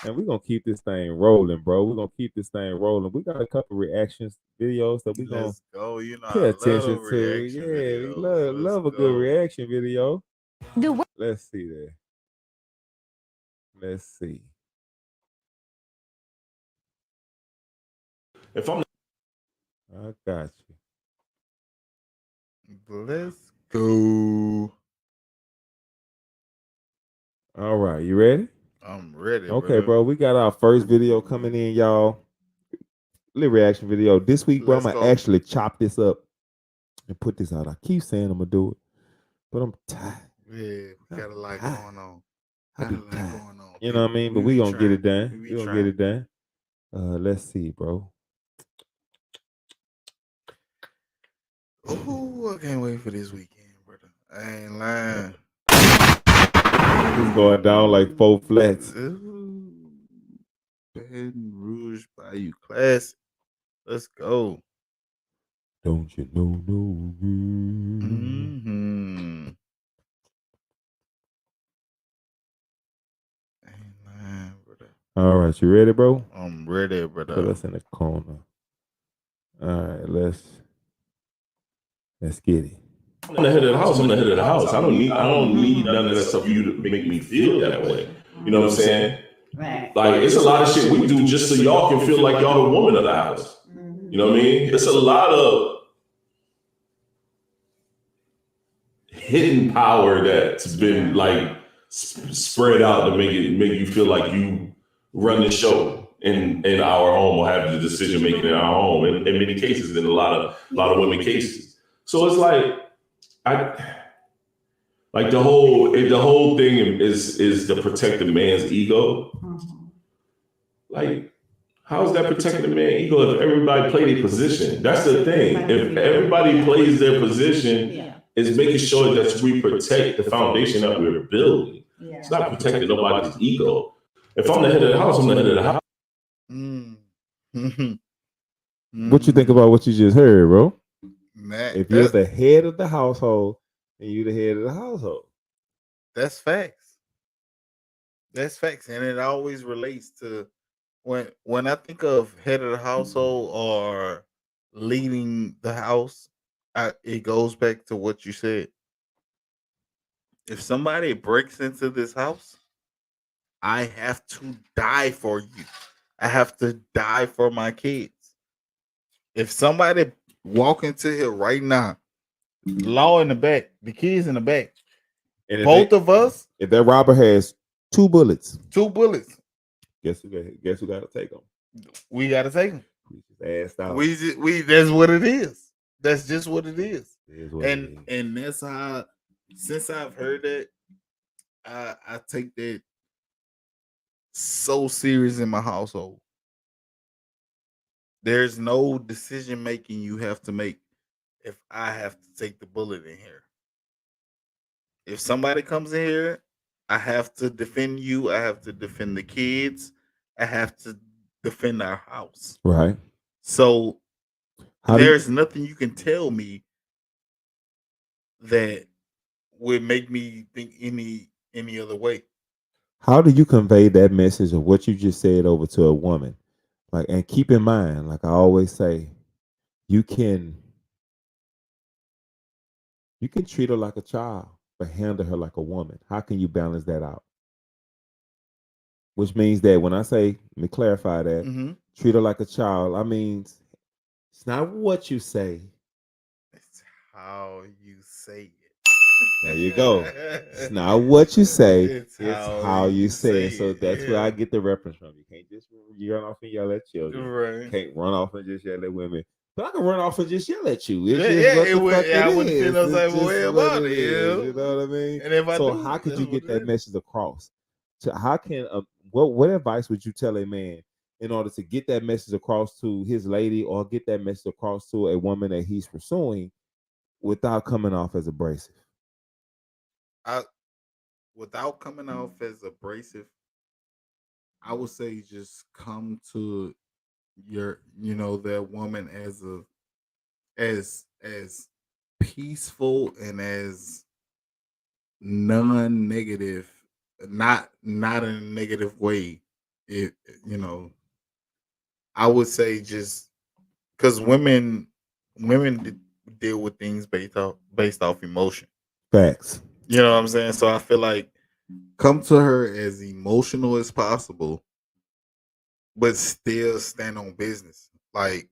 and we're gonna keep this thing rolling, bro. We're gonna keep this thing rolling. We got a couple reactions videos that we're gonna Let's go. You know, pay I love attention those to. reaction Yeah, we videos. love a Let's good go. reaction video. Do Let's see there. Let's see. If I'm I got you. Let's go. All right, you ready? I'm ready. Okay, bro. We got our first video coming in, y'all. Little reaction video. This week, bro, Let's I'm go. gonna actually chop this up and put this out. I keep saying I'm gonna do it, but I'm tired. Yeah, we got a lot Ah. going on. I Got a be lot tired. going on. You know what I mean? But we gonna get it done. We We gonna trying. get it done. Let's see, bro. Ooh, I can't wait for this weekend, brother. I ain't lying. It's going down like 4 flats. Ooh, Baton Rouge Bayou Classic. Let's go. Don't you know no good? Mm-hmm. I ain't lying, brother. All right, you ready, bro? I'm ready, Put brother. us in the corner. All right, let's get it. the head of the house, I'm the head of the house. I don't need none of that stuff for you to make me feel that way. You know what I'm saying? right. Like, it's a lot of shit we do just so y'all can feel like y'all the woman of the house. You know what I mean? It's a lot of hidden power that's been like spread out to make you feel like you run the show in our home or have the decision making in our home. In many cases, in a lot of women cases. So it's like the whole thing is to protect the man's ego. Like, how is that protecting the man's ego if everybody play their position? That's the thing. If everybody plays their position, it's making sure that we protect the foundation that we're building. It's not protecting nobody's ego. If I'm the head of the house, I'm the head of the house. What you think about what you just heard, bro? Matt, If you're the head of the household, then you're the head of the household. That's facts. That's facts, and it always relates to when I think of head of the household or leading the house. It goes back to what you said. If somebody breaks into this house, I have to die for you. I have to die for my kids. If somebody walk into here right now, law in the back, the kids in the back, And both of us, if that robber has 2 bullets, 2 bullets, guess who got to take them? we got to take them. We just assed out. We that's what it is. That's just what it is. It is what it is. And that's how, since I've heard that, I take that so serious in my household. There's no decision making you have to make if I have to take the bullet in here. If somebody comes in here, I have to defend you. I have to defend the kids. I have to defend our house. Right. So How do you- there's nothing you can tell me that would make me think any other way. How do you convey that message of what you just said over to a woman? Like, and keep in mind, like I always say, you can treat her like a child, but handle her like a woman. How can you balance that out? Which means that when I say, let me clarify that, Mhm. treat her like a child, I mean it's not what you say. It's how you say it. There you go. It's not what you say, it's how you say it. So it, that's where I yeah. get the reference from. You can't just run off and yell at children. You Right. can't run off and just yell at women. But I can run off and just yell at you. It's Yeah, just yeah, what it the would- fuck yeah, I it wouldn't feel is. no It's type of just way what about it it, is, yeah. you know what I mean? And if I So do, how could that's you what get it that is. message across? So how can what advice would you tell a man in order to get that message across to his lady or get that message across to a woman that he's pursuing without coming off as abrasive? Without coming off as abrasive, I would say just come to that woman as peaceful and as non-negative, not in a negative way. It you know, I would say just because women deal with things based off emotion. Facts. You know what I'm saying? So I feel like come to her as emotional as possible, but still stand on business. Like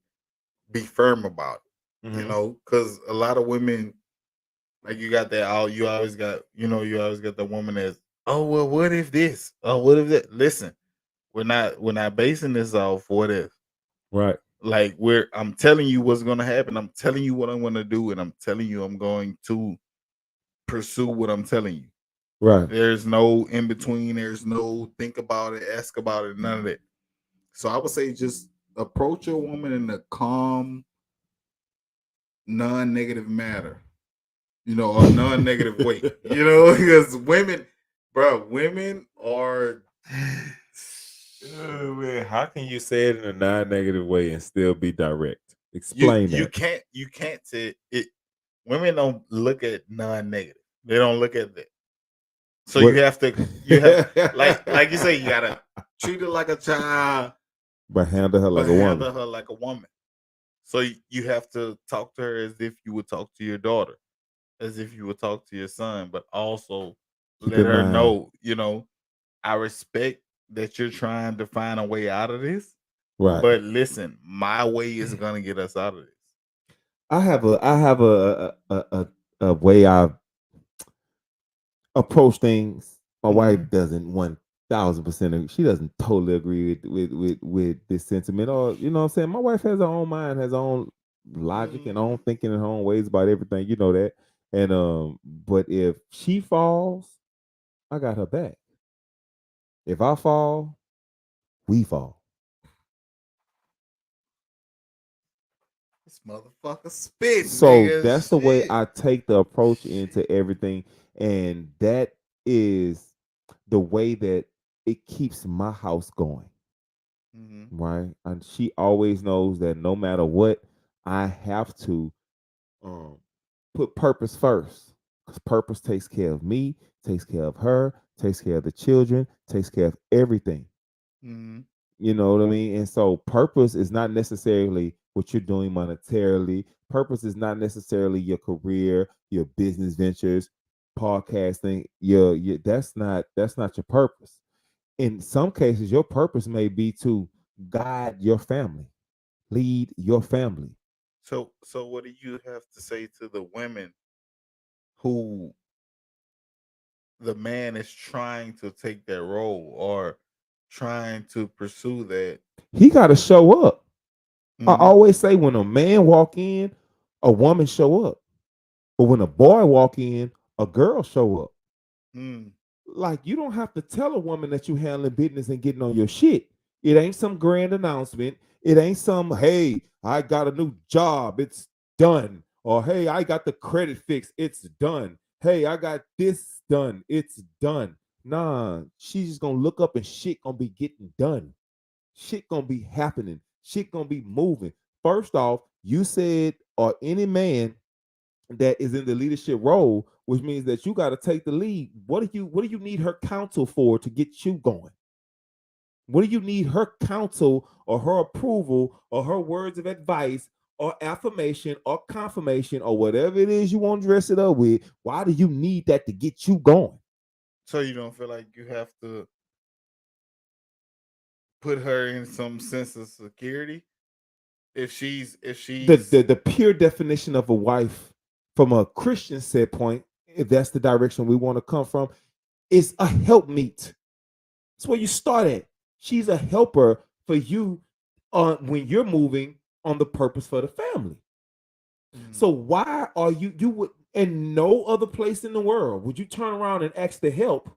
be firm about it. Mhm. Because a lot of women, like you got that all you always got, you always got the woman that's, oh well, what if this? Oh, what if that? Listen, we're not basing this off what if. Right. Like I'm telling you what's gonna happen. I'm telling you what I'm gonna do, and I'm telling you I'm going to pursue what I'm telling you. Right. There's no in between. There's no think about it, ask about it, none of that. So I would say just approach a woman in a calm, non-negative manner, or non-negative way. Because women are. Oh, man, how can you say it in a non-negative way and still be direct? Explain You that. can't say it. Women don't look at non-negative. They don't look at that. So What- you have like you say, you gotta treat her like a child, but handle her like but a woman. handle her like a woman. So you have to talk to her as if you would talk to your daughter, as if you would talk to your son, but also Keep let in her mind- know, I respect that you're trying to find a way out of this. Right. But listen, my way is gonna get us out of this. I have a way I approach things. My wife doesn't 1,000%. She doesn't totally agree with this sentiment, or you know what I'm saying. My wife has her own mind, has her own logic and own thinking and her own ways about everything. You know that. And but if she falls, I got her back. If I fall, we fall. This motherfucker spit. So nigga. that's the way Shit. I take the approach into everything, and that is the way that it keeps my house going. Mhm. Right, and she always knows that no matter what, I have to put purpose first. 'Cause purpose takes care of me, takes care of her, takes care of the children, takes care of everything. Mhm. You know what I mean? And so purpose is not necessarily what you're doing monetarily. Purpose is not necessarily your career, your business ventures, podcasting. Your that's not your purpose. In some cases, your purpose may be to guide your family, lead your family. So what do you have to say to the women who the man is trying to take that role or trying to pursue that? He got to show up. I Mhm. always say when a man walk in, a woman show up. But when a boy walk in, a girl show up. Mm. Like you don't have to tell a woman that you handling business and getting on your shit. It ain't some grand announcement. It ain't some, hey, I got a new job, it's done. Or hey, I got the credit fixed, it's done. Hey, I got this done, it's done. Nah, she's just gonna look up and shit gonna be getting done. Shit gonna be happening. Shit gonna be moving. First off, you said, or any man that is in the leadership role, which means that you got to take the lead. What do you need her counsel for to get you going? What do you need her counsel or her approval or her words of advice or affirmation or confirmation or whatever it is you want to dress it up with? Why do you need that to get you going? So you don't feel like you have to put her in some sense of security if she's The pure definition of a wife from a Christian standpoint, if that's the direction we want to come from, is a helpmeet. That's where you start at. She's a helper for you when you're moving on the purpose for the family. So why are you would in no other place in the world would you turn around and ask to help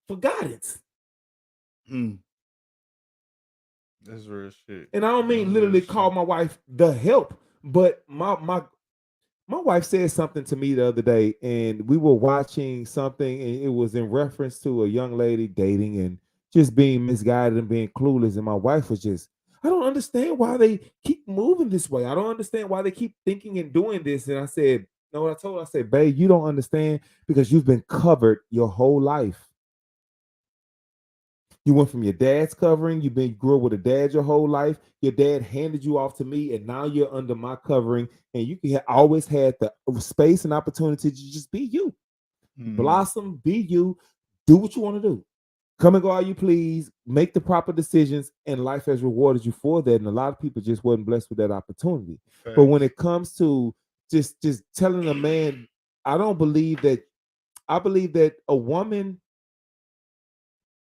for guidance? Mm. That's real shit. And I don't mean That's literally real call shit. my wife the help, but my wife said something to me the other day, and we were watching something, and it was in reference to a young lady dating and just being misguided and being clueless. And my wife was just, I don't understand why they keep moving this way. I don't understand why they keep thinking and doing this. And I said, you know what I told her? I said, babe, you don't understand because you've been covered your whole life. You went from your dad's covering, you grew up with a dad your whole life. Your dad handed you off to me, and now you're under my covering, and you always had the space and opportunity to just be you, blossom, be you, do what you want to do. Come and go how you please, make the proper decisions, and life has rewarded you for that. And a lot of people just wasn't blessed with that opportunity. But when it comes to just telling a man, I don't believe that. I believe that a woman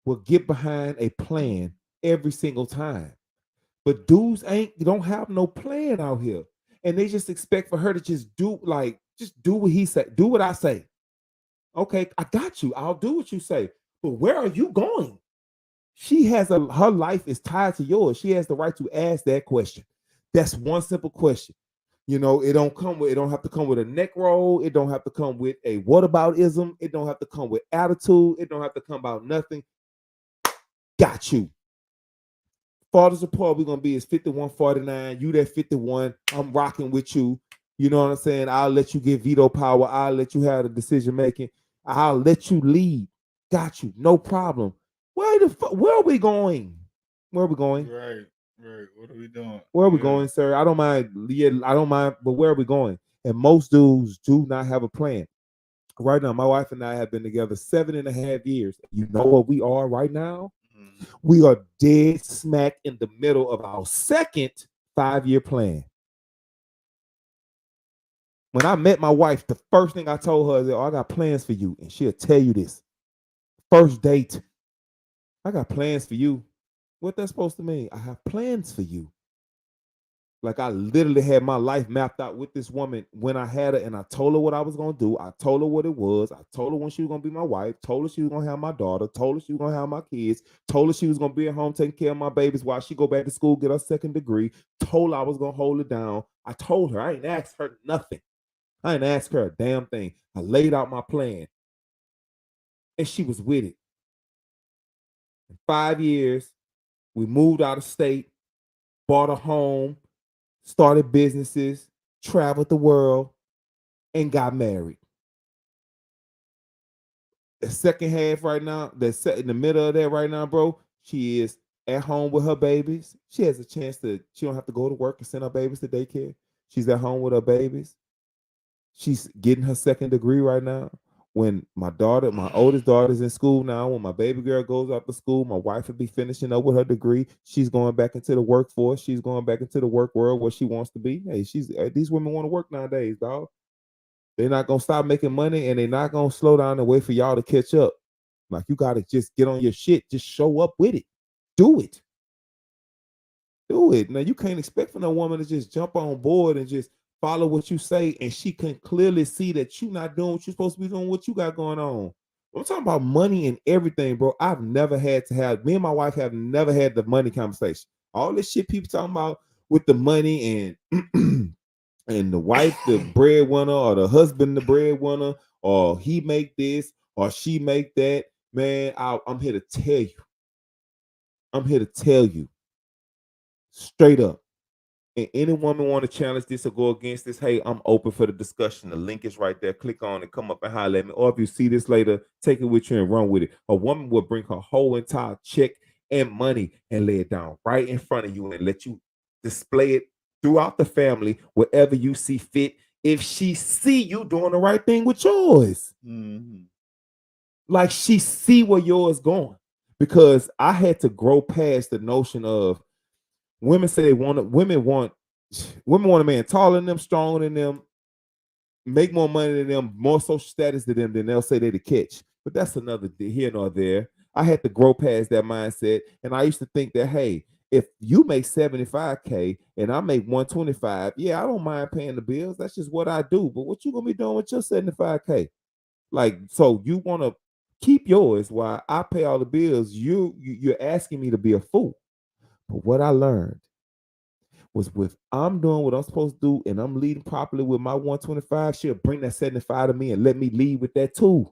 will get behind a plan every single time. But dudes don't have no plan out here. And they just expect for her to just do what he said, do what I say. Okay, I got you. I'll do what you say. But where are you going? Her life is tied to yours. She has the right to ask that question. That's one simple question. It don't have to come with a neck roll. It don't have to come with a whataboutism. It don't have to come with attitude. It don't have to come about nothing. Got you. Father support we're gonna be is 51-49. You that 51. I'm rocking with you. You know what I'm saying? I'll let you get veto power. I'll let you have the decision making. I'll let you lead. Got you. No problem. Where are we going? Where are we going? Right. What are we doing? Where are we going, sir? I don't mind. Yeah, I don't mind, but where are we going? And most dudes do not have a plan. Right now, my wife and I have been together 7.5 years. You know what we are right now? We are dead smack in the middle of our second 5-year plan. When I met my wife, the first thing I told her is, I got plans for you. And she'll tell you this. First date, I got plans for you. What that's supposed to mean? I have plans for you. Like I literally had my life mapped out with this woman when I had her, and I told her what I was gonna do. I told her what it was. I told her when she was gonna be my wife. Told her she was gonna have my daughter. Told her she was gonna have my kids. Told her she was gonna be at home taking care of my babies while she go back to school, get her second degree. Told her I was gonna hold it down. I told her I ain't asked her nothing. I ain't asked her a damn thing. I laid out my plan, and she was with it. In 5 years, we moved out of state, bought a home, started businesses, traveled the world, and got married. the second half right now, that's set in the middle of that right now, bro. She is at home with her babies. She has a chance to, she don't have to go to work and send her babies to daycare. She's at home with her babies. She's getting her second degree right now. When my oldest daughter's in school now, when my baby girl goes out to school, my wife will be finishing up with her degree. She's going back into the workforce. She's going back into the work world where she wants to be. Hey, these women want to work nowadays, dog. They're not gonna stop making money, and they're not gonna slow down and wait for y'all to catch up. Like, you gotta just get on your shit. Just show up with it. Do it. Do it. Now, you can't expect for no woman to just jump on board and just follow what you say, and she can clearly see that you're not doing what you're supposed to be doing, what you got going on. I'm talking about money and everything, bro. Me and my wife have never had the money conversation. All this shit people talking about with the money and and the wife, the breadwinner, or the husband, the breadwinner, or he make this or she make that. Man, I'm here to tell you. I'm here to tell you straight up. And any woman want to challenge this or go against this, hey, I'm open for the discussion. The link is right there. Click on it, come up and holler at me. Or if you see this later, take it with you and run with it. A woman will bring her whole entire check and money and lay it down right in front of you and let you display it throughout the family, wherever you see fit, if she see you doing the right thing with yours. Mm-hmm. Like, she see where yours going. Because I had to grow past the notion of women say women want a man taller than them, stronger than them, make more money than them, more social status than them, then they'll say they the catch. But that's another here nor there. I had to grow past that mindset. And I used to think that, hey, if you make 75K and I make 125, yeah, I don't mind paying the bills. That's just what I do. But what you gonna be doing with your 75K? Like, so you want to keep yours while I pay all the bills. You're asking me to be a fool. But what I learned was, if I'm doing what I'm supposed to do and I'm leading properly with my 125, she'll bring that 75 to me and let me lead with that too.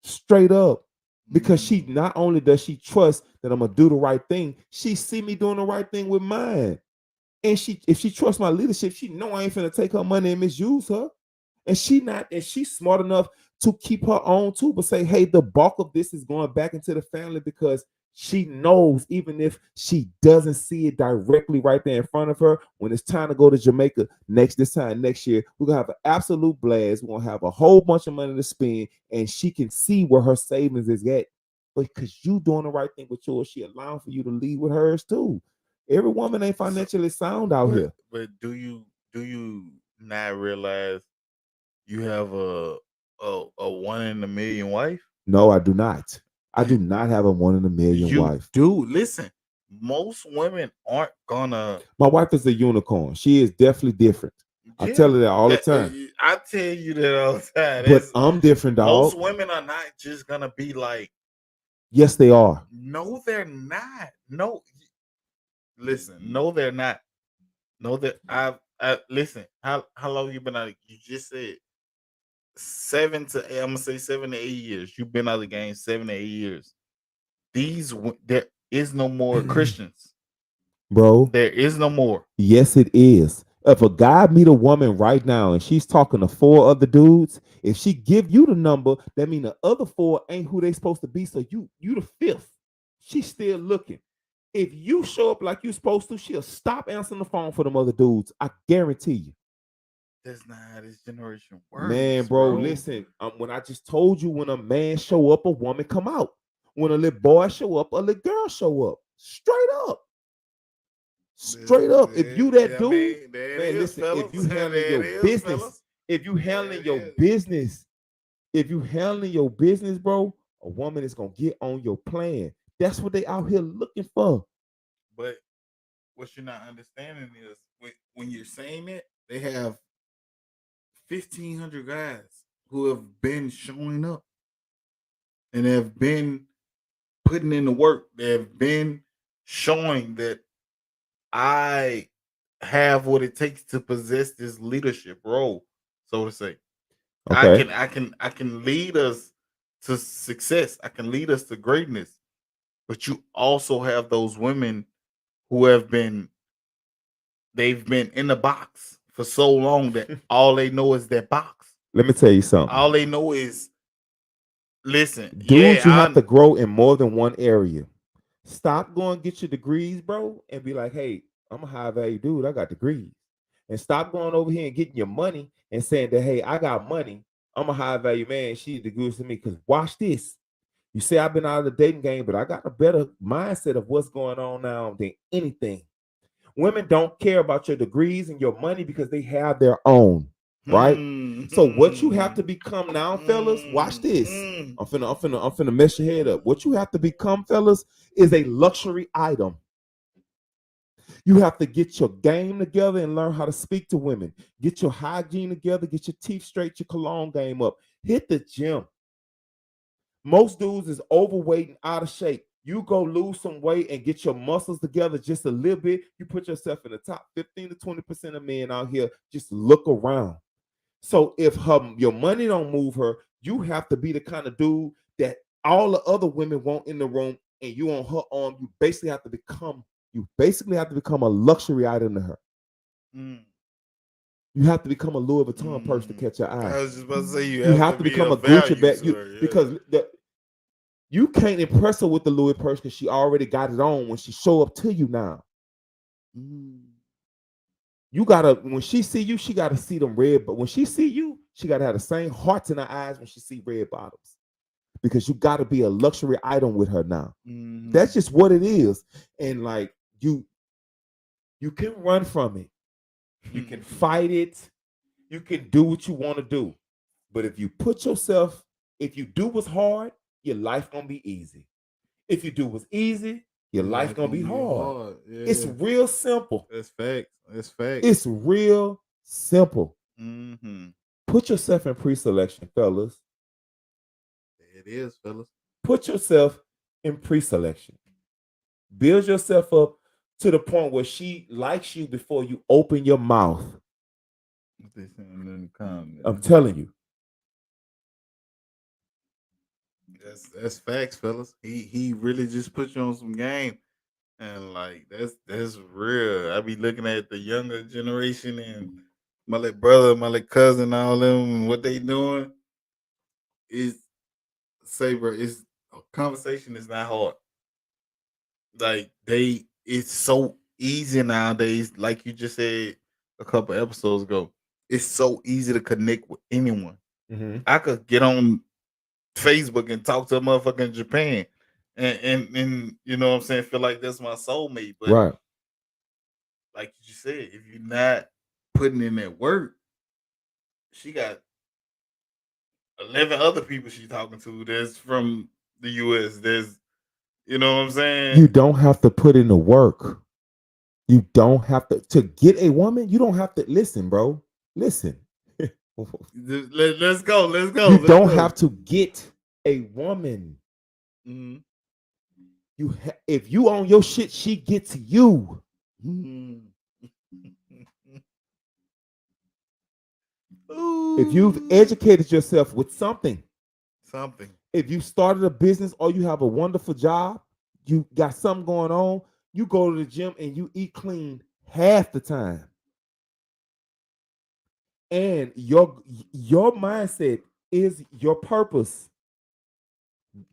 Straight up. Because she not only does she trust that I'm gonna do the right thing, she see me doing the right thing with mine. And if she trusts my leadership, she know I ain't finna take her money and misuse her. And she's smart enough to keep her own too, but say, hey, the bulk of this is going back into the family, because she knows, even if she doesn't see it directly right there in front of her, when it's time to go to Jamaica this time next year, we're gonna have an absolute blast. We're gonna have a whole bunch of money to spend, and she can see where her savings is at. But because you doing the right thing with yours, she allowing for you to lead with hers too. Every woman ain't financially sound out here. But do you not realize you have a 1 in a million wife? No, I do not. I do not have a 1 in a million wife. Dude, listen, most women aren't gonna. My wife is a unicorn. She is definitely different. Yeah, I tell her that all the time. I tell you that all the time. But I'm different, dog. Most women are not just gonna be like. Yes, they are. No, they're not. No, listen. No, they're not. No, that I listen. How long you been out? You just said 7 to, I'm gonna say 7 to 8 years. You've been out of the game 7 to 8 years. There is no more Christians, bro. There is no more. Yes, it is. If a guy meet a woman right now and she's talking to 4 other dudes, if she give you the number, that mean the other 4 ain't who they supposed to be. So you the 5th. She's still looking. If you show up like you supposed to, she'll stop answering the phone for them other dudes. I guarantee you. That's not how this generation works. Man, bro, listen. When I just told you, when a man show up, a woman come out. When a little boy show up, a little girl show up. Straight up. Straight up. If you that dude, man, listen, if you handling your business, if you handling your business, bro, a woman is gonna get on your plan. That's what they out here looking for. But what you're not understanding is, when you're saying it, they have 1,500 guys who have been showing up and have been putting in the work. They have been showing that I have what it takes to possess this leadership role, so to say. Okay. I can lead us to success. I can lead us to greatness. But you also have those women who they've been in the box for so long that all they know is that box. Let me tell you something. All they know is Listen, Dudes, you yeah, have to grow in more than one area. Stop going get your degrees, bro, and be like, hey, I'm a high value dude. I got degrees. And stop going over here and getting your money and saying that, hey, I got money. I'm a high value man. She degrees to me. Because watch this. You say I've been out of the dating game, but I got a better mindset of what's going on now than anything. Women don't care about your degrees and your money because they have their own, right? So what you have to become now, fellas, watch this. I'm finna mess your head up. What you have to become, fellas, is a luxury item. You have to get your game together and learn how to speak to women. Get your hygiene together, get your teeth straight, your cologne game up. Hit the gym. Most dudes is overweight and out of shape. You go lose some weight and get your muscles together just a little bit. You put yourself in the top 15 to 20% of men out here. Just look around. So if your money don't move her, you have to be the kind of dude that all the other women want in the room, and you on her arm. You basically have to become a luxury item to her. You have to become a Louis Vuitton purse to catch her eye. I was just about to say you have to become a Gucci bag because you can't impress her with the Louis purse because she already got it on when she show up to you now. You gotta, when she see you, she gotta see them red, but when she see you, she gotta have the same hearts in her eyes when she see red bottoms. Because you gotta be a luxury item with her now. That's just what it is. And like you can run from it. You can fight it. You can do what you want to do. But if you do what's hard, your life gonna be easy. If you do what's easy, your life gonna be hard. Yeah. It's real simple. That's facts. That's facts. It's real simple. Put yourself in pre-selection, fellas. It is, fellas. Put yourself in pre-selection. Build yourself up to the point where she likes you before you open your mouth. What they saying in the comments? I'm telling you. That's facts, fellas. He really just put you on some game. And like that's real. I be looking at the younger generation and my little brother, my little cousin, all them, and what they doing is bro, it's conversation is not hard. Like it's so easy nowadays, like you just said a couple episodes ago. It's so easy to connect with anyone. I could get on Facebook and talk to a motherfucker in Japan. And you know what I'm saying, feel like that's my soulmate. But right, like you said, if you're not putting in that work, she got 11 other people she's talking to that's from the US. There's, you know what I'm saying? You don't have to put in the work. You don't have to get a woman. You don't have to listen, bro. Listen. Let's go. You don't have to get a woman. If you own your shit, she gets you. If you've educated yourself with something, if you started a business or you have a wonderful job, you got something going on, you go to the gym and you eat clean half the time. And your mindset is your purpose.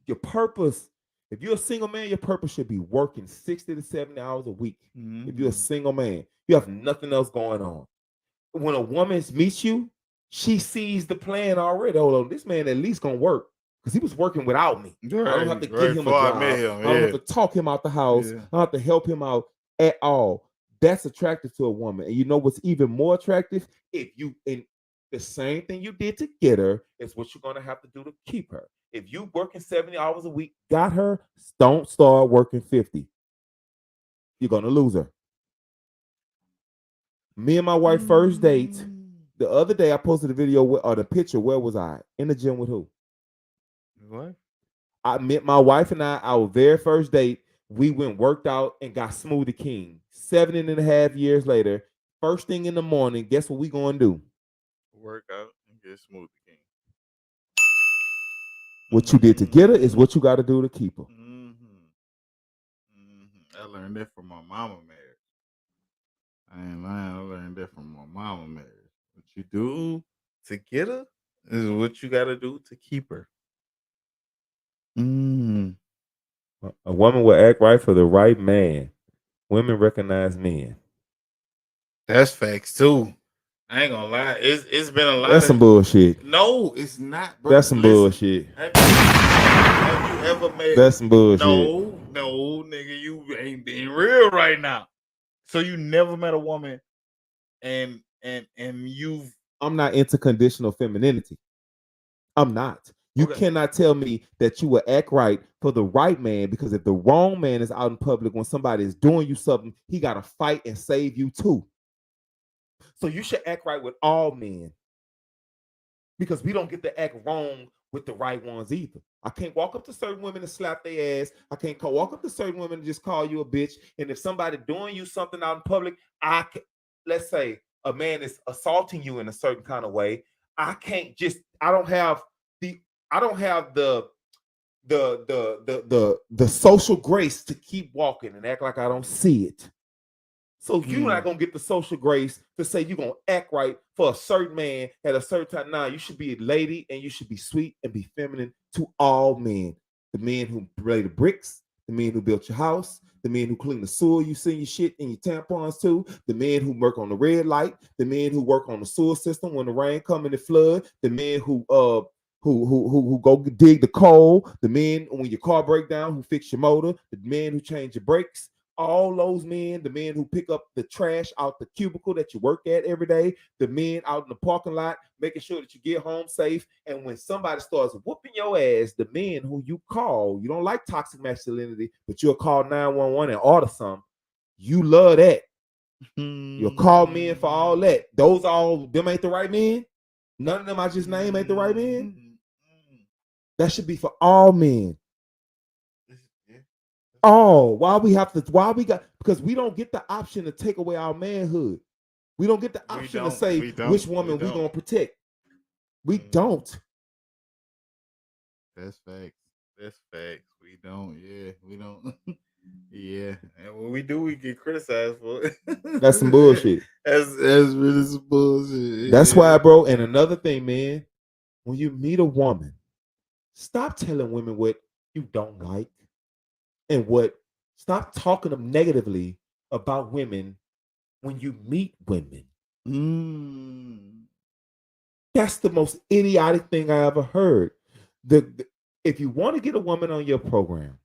Your purpose. If you're a single man, your purpose should be working 60 to 70 hours a week. If you're a single man, you have nothing else going on. When a woman meets you, she sees the plan already. Hold on, this man at least gonna work because he was working without me. Right, I don't have to give him a job. I don't have to talk him out the house. I don't have to help him out at all. That's attractive to a woman. And you know what's even more attractive? If you in the same thing you did to get her is what you're gonna have to do to keep her. If you working 70 hours a week, got her, don't start working 50. You're gonna lose her. Me and my wife first date. The other day I posted a video or the picture. Where was I? In the gym with who? What? I met my wife and I, our very first date. We went, worked out, and got Smoothie King. 7.5 years later, first thing in the morning, guess what we gonna do? Work out and get Smoothie King. What you did to get her is what you got to do to keep her. I learned that from my mama marriage. I ain't lying. I learned that from my mama marriage. What you do to get her is what you got to do to keep her. A woman will act right for the right man. Women recognize men. That's facts too. I ain't gonna lie. It's been a lot. That's some bullshit. No, it's not, bro. That's some bullshit. Have you ever made? That's some bullshit. No, nigga, you ain't being real right now. So you never met a woman, and you've. I'm not into conditional femininity. I'm not. You Okay. cannot tell me that you will act right for the right man, because if the wrong man is out in public when somebody is doing you something, he got to fight and save you too. So you should act right with all men, because we don't get to act wrong with the right ones either. I can't walk up to certain women and slap their ass. I can't walk up to certain women and just call you a bitch. And if somebody doing you something out in public, let's say a man is assaulting you in a certain kind of way, I don't have the social grace to keep walking and act like I don't see it. So you're not gonna get the social grace to say you're gonna act right for a certain man at a certain time. Nah, you should be a lady and you should be sweet and be feminine to all men. The men who lay the bricks, the men who built your house, the men who clean the sewer you send your shit and your tampons to, the men who work on the red light, the men who work on the sewer system when the rain come and the flood, the men who go dig the coal, the men when your car break down who fix your motor, the men who change your brakes. All those men, the men who pick up the trash out the cubicle that you work at every day, the men out in the parking lot, making sure that you get home safe. And when somebody starts whooping your ass, the men who you call, you don't like toxic masculinity, but you'll call 911 and order some. You love that. You'll call men for all that. Them ain't the right men. None of them I just named ain't the right men. That should be for all men. Because we don't get the option to take away our manhood. We don't get the option to say which woman we're gonna protect. We don't. That's facts. We don't. Yeah, we don't. Yeah, and when we do, we get criticized for it. That's some bullshit. That's really some bullshit. That's why, bro. And another thing, man, when you meet a woman, stop telling women what you don't like. And stop talking them negatively about women when you meet women. That's the most idiotic thing I ever heard. If you want to get a woman on your program,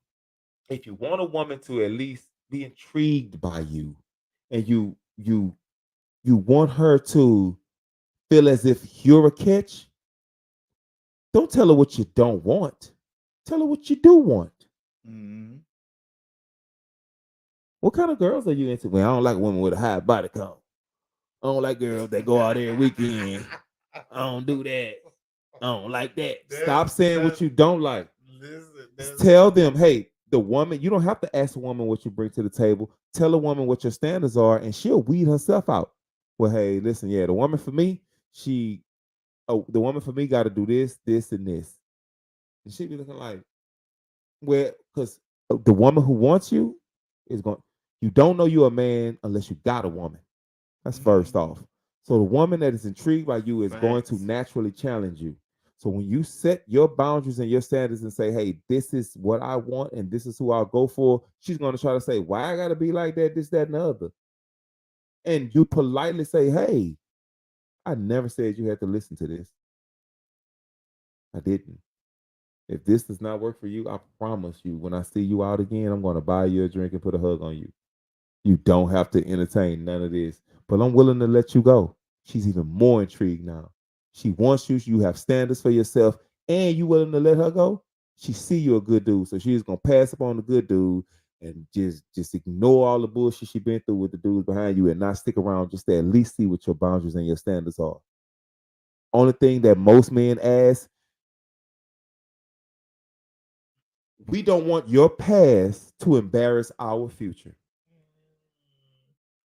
if you want a woman to at least be intrigued by you, and you want her to feel as if you're a catch, don't tell her what you don't want. Tell her what you do want. What kind of girls are you into? Well, I don't like women with a high body count. I don't like girls that go out every weekend. I don't do that. I don't like that. Stop saying what you don't like. Tell them, hey, the woman, you don't have to ask a woman what you bring to the table. Tell a woman what your standards are, and she'll weed herself out. Well, hey, listen, the woman for me, got to do this, this, and this. And she be looking like, well, because the woman who wants you is going. You don't know you're a man unless you got a woman. That's first off. So the woman that is intrigued by you is going to naturally challenge you. So when you set your boundaries and your standards and say, hey, this is what I want and this is who I'll go for, she's going to try to say, why I got to be like that, this, that, and the other. And you politely say, hey, I never said you had to listen to this. I didn't. If this does not work for you, I promise you, when I see you out again, I'm going to buy you a drink and put a hug on you. You don't have to entertain none of this, but I'm willing to let you go. She's even more intrigued now. She wants you. You have standards for yourself, and you willing to let her go. She see you a good dude, so she's gonna pass up on the good dude and just ignore all the bullshit she been through with the dudes behind you, and not stick around just to at least see what your boundaries and your standards are. Only thing that most men ask, we don't want your past to embarrass our future.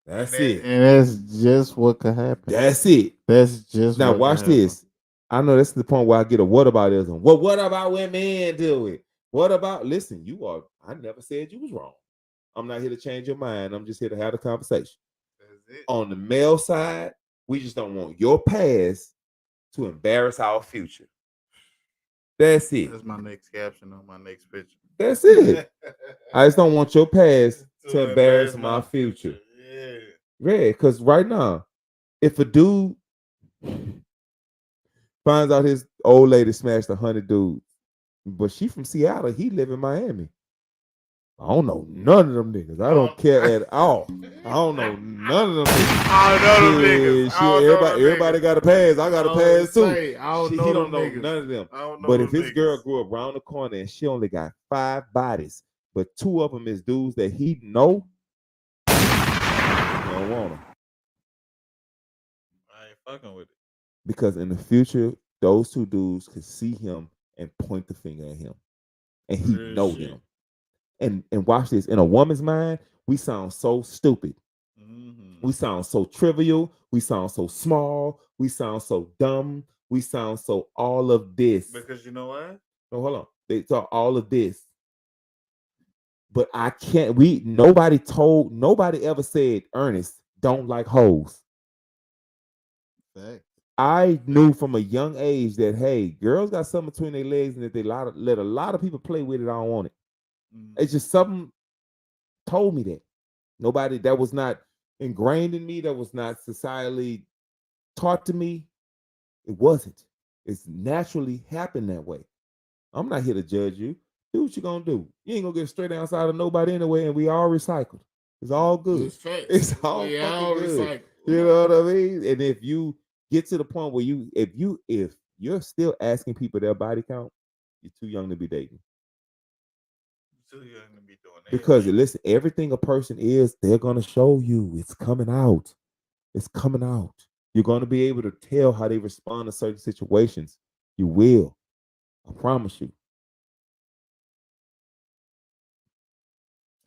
That's it. And that's just what could happen. That's it. That's just now watch this. I know that's the point where I get a whataboutism. Well, what about when men do it? What about, listen, I never said you was wrong. I'm not here to change your mind. I'm just here to have a conversation. That's it. On the male side, we just don't want your past to embarrass our future. That's it. That's my next caption on my next picture. That's it. I just don't want your past to embarrass my future. Yeah. Yeah, because right now, if a dude finds out his old lady smashed 100 dudes, but she from Seattle, he live in Miami. I don't know none of them niggas. I don't care at all. I don't know none of them niggas. I don't know them niggas. Shit, I don't know them everybody niggas. got a pass. I got a pass too. I don't He know don't them know niggas. none of them. I don't know But them if his niggas. girl grew up around the corner and she only got 5 bodies, but 2 of them is dudes that he know, he don't want them. I ain't fucking with it. Because in the future, those 2 dudes could see him and point the finger at him, and he Real know shit. them. And watch this. In a woman's mind, we sound so stupid. Mm-hmm. We sound so trivial. We sound so small. We sound so dumb. We sound so all of this. Because you know what? No, hold on. They talk all of this. But I can't. Nobody ever said, Ernest, don't like hoes. Fact. I knew from a young age that, hey, girls got something between their legs and that they let a lot of people play with it. I don't want it. Mm. It's just something told me that. Nobody, that was not ingrained in me, that was not societally taught to me. It wasn't. It's naturally happened that way. I'm not here to judge you. Do what you gonna do. You ain't gonna get straight outside of nobody anyway, and we all recycled. It's all good. It's all We fucking all good. recycle. You know what I mean? And if you get to the point where if you're still asking people their body count, you're too young to be dating. Too young to be doing that. Because listen, everything a person is, they're gonna show you. It's coming out. It's coming out. You're gonna be able to tell how they respond to certain situations. You will. I promise you.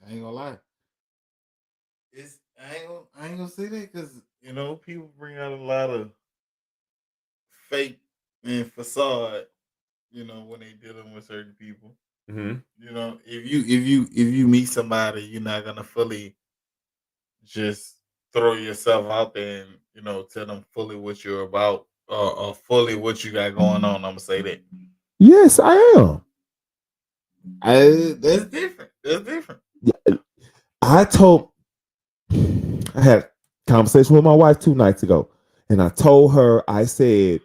I ain't gonna lie. I ain't gonna say that because you know people bring out a lot of fake and facade. You know when they dealing with certain people. Mm-hmm. You know if you meet somebody, you're not gonna fully just throw yourself out there and tell them fully what you're about or fully what you got going on. I'm gonna say that. Yes, I am. That's different. That's different. I had a conversation with my wife 2 nights ago, and I told her, I said,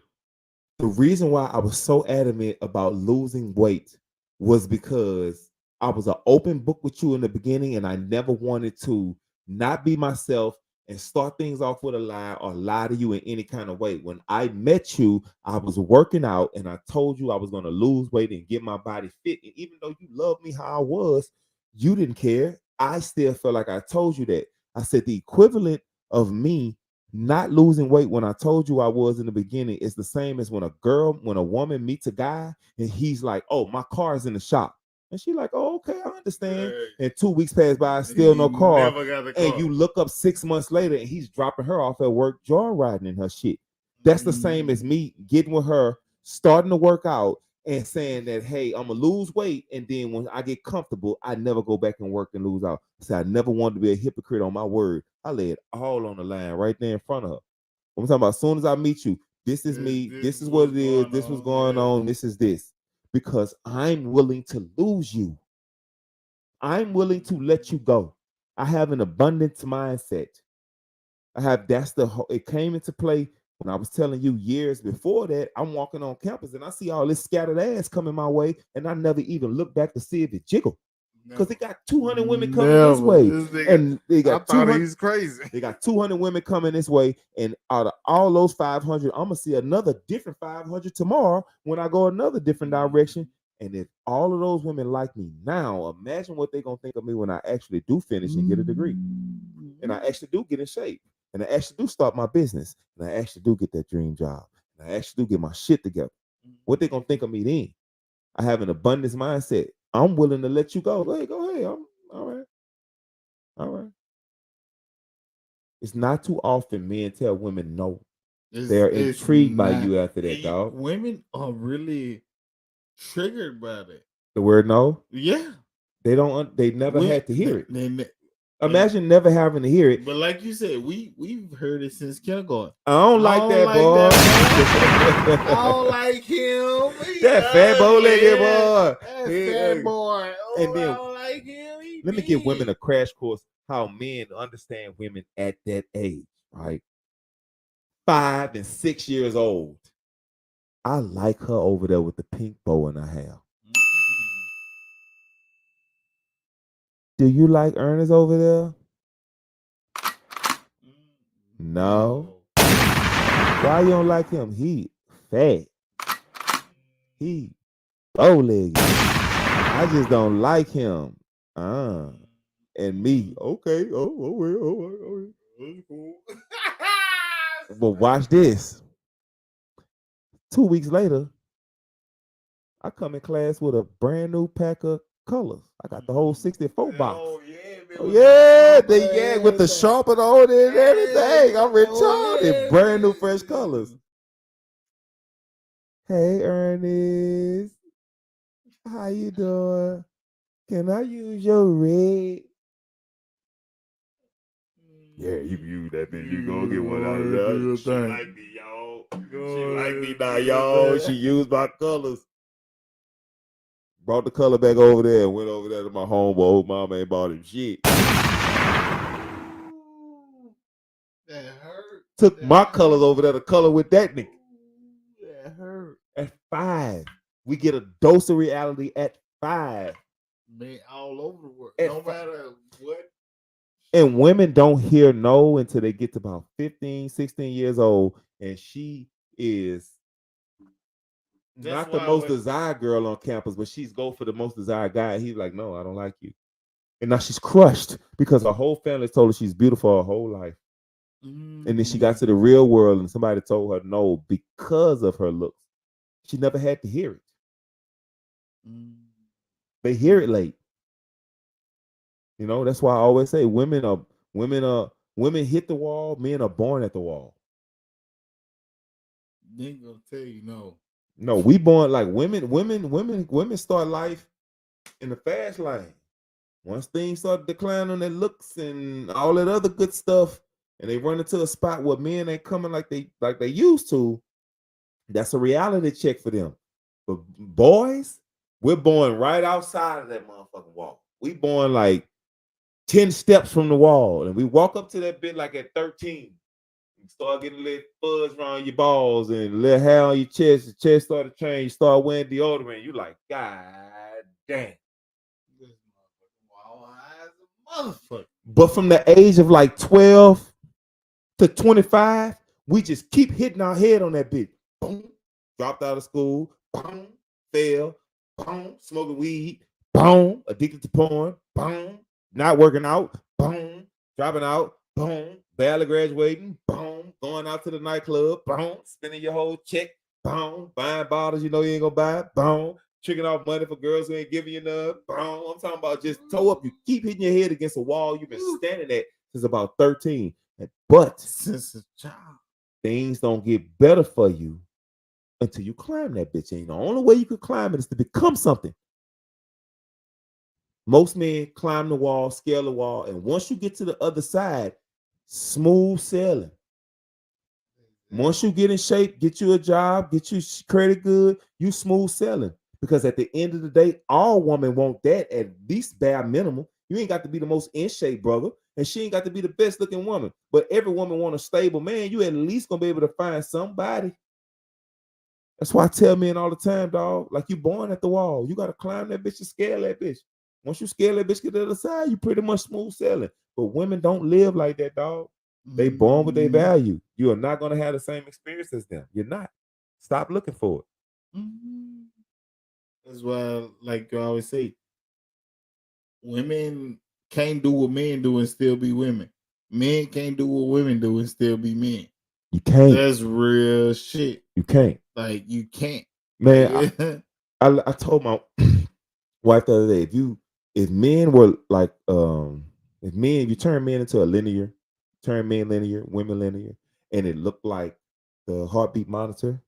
the reason why I was so adamant about losing weight was because I was an open book with you in the beginning, and I never wanted to not be myself and start things off with a lie or lie to you in any kind of way. When I met you, I was working out, and I told you I was going to lose weight and get my body fit. And even though you loved me how I was, you didn't care. I still felt like I told you that. I said the equivalent of me not losing weight when I told you I was in the beginning is the same as when a woman meets a guy and he's like, oh, my car's in the shop. And she's like, oh, okay, I understand. Right. And 2 weeks pass by, still no car. Never got the car. And you look up 6 months later and he's dropping her off at work, joyriding in her shit. That's the same as me getting with her, starting to work out and saying that, hey, I'm going to lose weight. And then when I get comfortable, I never go back and work and lose out. So I never wanted to be a hypocrite on my word. I lay it all on the line right there in front of her. I'm talking about as soon as I meet you, this is me, this is what it is, this was going on, this is this. Because I'm willing to lose you. I'm willing to let you go. I have an abundance mindset. It came into play when I was telling you years before that. I'm walking on campus and I see all this scattered ass coming my way, and I never even look back to see if it jiggled. Because they got 200 women coming this way. And they got 200, he's crazy. They got 200 women coming this way. And out of all those 500, I'm going to see another different 500 tomorrow when I go another different direction. And if all of those women like me now, imagine what they're going to think of me when I actually do finish and get a degree. And I actually do get in shape. And I actually do start my business. And I actually do get that dream job. And I actually do get my shit together. What they going to think of me then? I have an abundance mindset. I'm willing to let you go. Hey, go ahead. I'm all right. All right. It's not too often men tell women no. They're intrigued by you after that, dog. Women are really triggered by that. The word no? Yeah. They never had to hear it. Imagine never having to hear it. But like you said, we've heard it since kindergarten. I don't like that, boy. I don't like him. That fat bow-legged boy. That He fat ugly. boy. Oh, And then- I don't like him. Let me give women a crash course how men understand women at that age, right? 5 and 6 years old. I like her over there with the pink bow in her hair. Do you like Ernest over there? No. Why you don't like him? He fat. He bow-legged. I just don't like him. And me, okay. Oh. But watch this. 2 weeks later, I come in class with a brand new pack of colors. I got the whole 64 box. Oh yeah, man. Oh, yeah, with the sharpener on it and everything. I'm retarded. Brand new fresh colors. Hey, Ernest. How you doing? Can I use your red? Yeah, you can use that bitch. You go get one out of there. She like me, y'all. She like me now, y'all. She used my colors. Brought the color back over there and went over there to my homeboy. Mama ain't bought him shit. That hurt. Took my colors over there to color with that nigga. That hurt. At 5. We get a dose of reality at 5. Man, all over the world. At No matter what. And women don't hear no until they get to about 15, 16 years old. And she is not the most desired girl on campus, but she's go for the most desired guy. He's like, no, I don't like you. And now she's crushed because her whole family told her she's beautiful her whole life. And then she got to the real world and somebody told her no because of her looks. She never had to hear it. They hear it late. You know, that's why I always say women hit the wall, men are born at the wall. They ain't gonna tell you no. No, we born like women start life in the fast lane. Once things start declining on their looks and all that other good stuff, and they run into a spot where men ain't coming like they used to, that's a reality check for them. But boys, we're born right outside of that motherfucking wall. We born like 10 steps from the wall, and we walk up to that bit like at 13. You start getting a little fuzz around your balls and a little hair on your chest. The chest start to change. You start wearing deodorant. You like, God damn. This motherfucking wild eyes, a motherfucker. But from the age of like 12 to 25, we just keep hitting our head on that bitch. Boom, dropped out of school. Boom, fail. Boom, smoking weed. Boom, addicted to porn. Boom, not working out. Boom, dropping out. Boom, barely graduating. Boom, going out to the nightclub. Boom, spending your whole check. Boom, buying bottles you know you ain't gonna buy. Boom, tricking off money for girls who ain't giving you enough. Boom, I'm talking about just toe up. You keep hitting your head against a wall you've been standing at since about 13. But Since a child. things don't get better for you until you climb that bitch. And the only way you can climb it is to become something. Most men climb the wall, scale the wall, and once you get to the other side, smooth sailing. Once you get in shape, get you a job, get you credit good, you smooth sailing. Because at the end of the day, all women want that at least bare minimum. You ain't got to be the most in shape, brother, and she ain't got to be the best looking woman. But every woman want a stable man. You at least gonna be able to find somebody. That's why I tell men all the time, dog. Like you born at the wall, you gotta climb that bitch and scale that bitch. Once you scale that bitch to the other side, you pretty much smooth sailing. But women don't live like that, dog. They born with their value. You are not gonna have the same experience as them. You're not. Stop looking for it. That's why, like you always say, women can't do what men do and still be women. Men can't do what women do and still be men. You can't. That's real shit. You can't. Like you can't. Man, I told my wife the other day, if men were like if you turn men into a linear, turn men linear, women linear, and it looked like the heartbeat monitor,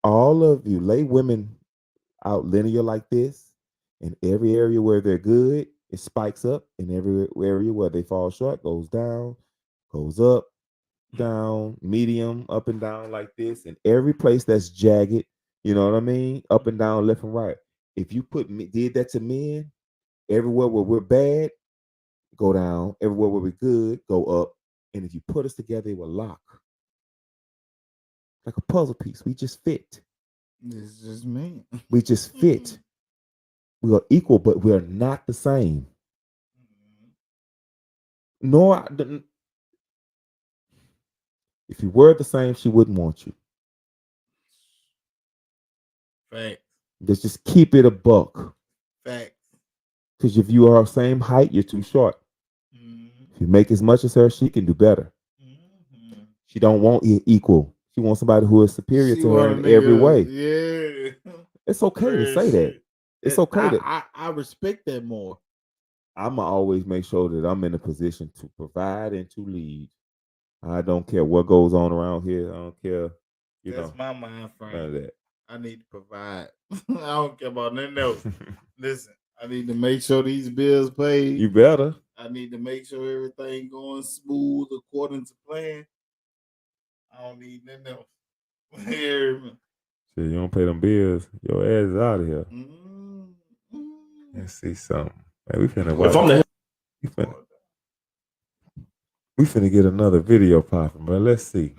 all of you lay women out linear like this in every area where they're good It spikes up, and every area where they fall short goes down, goes up, down, medium, up and down like this, and every place that's jagged, you know what I mean, up and down, left and right. If you did that to men, everywhere where we're bad, go down. Everywhere where we're good, go up. And if you put us together, it will lock like a puzzle piece. We just fit. It's just me. We just fit. We are equal, but we are not the same. Nor, if you were the same, she wouldn't want you. Facts. Let's just keep it a buck. Facts. Because if you are the same height, you're too short. If you make as much as her, she can do better. She don't want equal. She wants somebody who is superior to her in every way. Yeah. It's okay to say that. It's okay I respect that more. I'ma always make sure that I'm in a position to provide and to lead. I don't care what goes on around here. I don't care. That's my mind frame. None of that. I need to provide. I don't care about nothing else. Listen, I need to make sure these bills paid. You better. I need to make sure everything going smooth according to plan. I don't need nothing else. Shit, you don't pay them bills, your ass is out of here. Let's see something. Man, we finna watch. We finna get another video popping, bro. Let's see.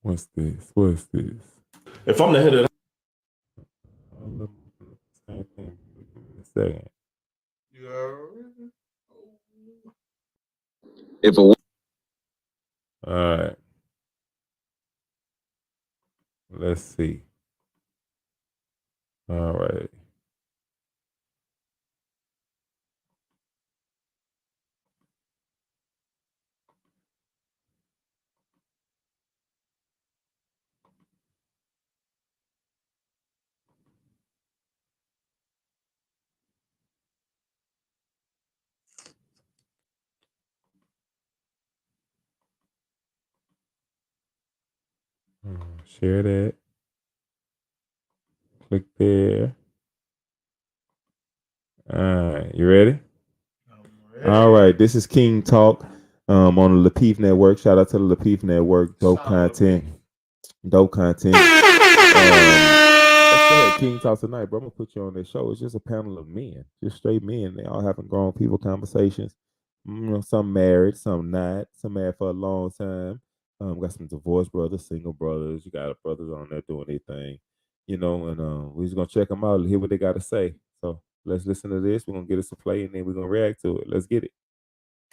What's this? What's this? If I'm the head of same thing. A second. If a All right. Let's see. All right. Share that. Click there. All right, you ready? All right, this is King Talk on the Lapeef Network. Shout out to the Lapeef Network. Dope content. Dope content. Let's go ahead, King Talk tonight, bro. I'm gonna put you on this show. It's just a panel of men, just straight men. They all having grown people conversations. You know, some married, some not. Some married for a long time. Got some divorced brothers, single brothers. You got brothers on there doing their thing, you know. And we're just gonna check them out and hear what they got to say. So let's listen to this. We're gonna get us a play, and then we're gonna react to it. Let's get it.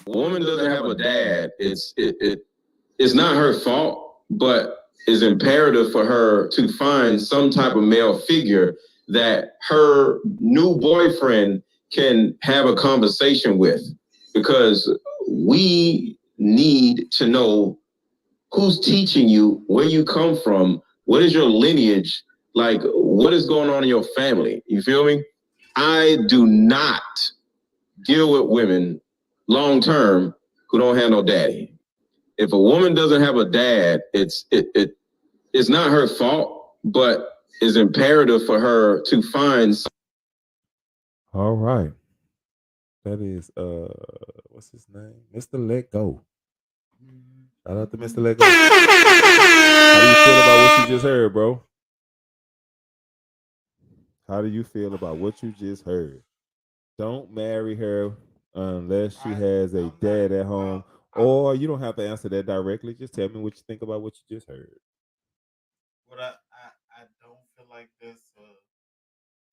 a woman doesn't have a dad, it's not her fault, but it's imperative for her to find some type of male figure that her new boyfriend can have a conversation with, because we need to know who's teaching you, where you come from, what is your lineage, like what is going on in your family. You feel me? I do not deal with women long term who don't have no daddy. If a woman doesn't have a dad, it's not her fault, but it's imperative for her to find. All right. That is what's his name? Mr. Let Go. Shout out to Mr. Let Go. How do you feel about what you just heard, bro? How do you feel about what you just heard? Don't marry her unless she has a dad at home. Or you don't have to answer that directly. Just tell me what you think about what you just heard. But I don't feel like that's a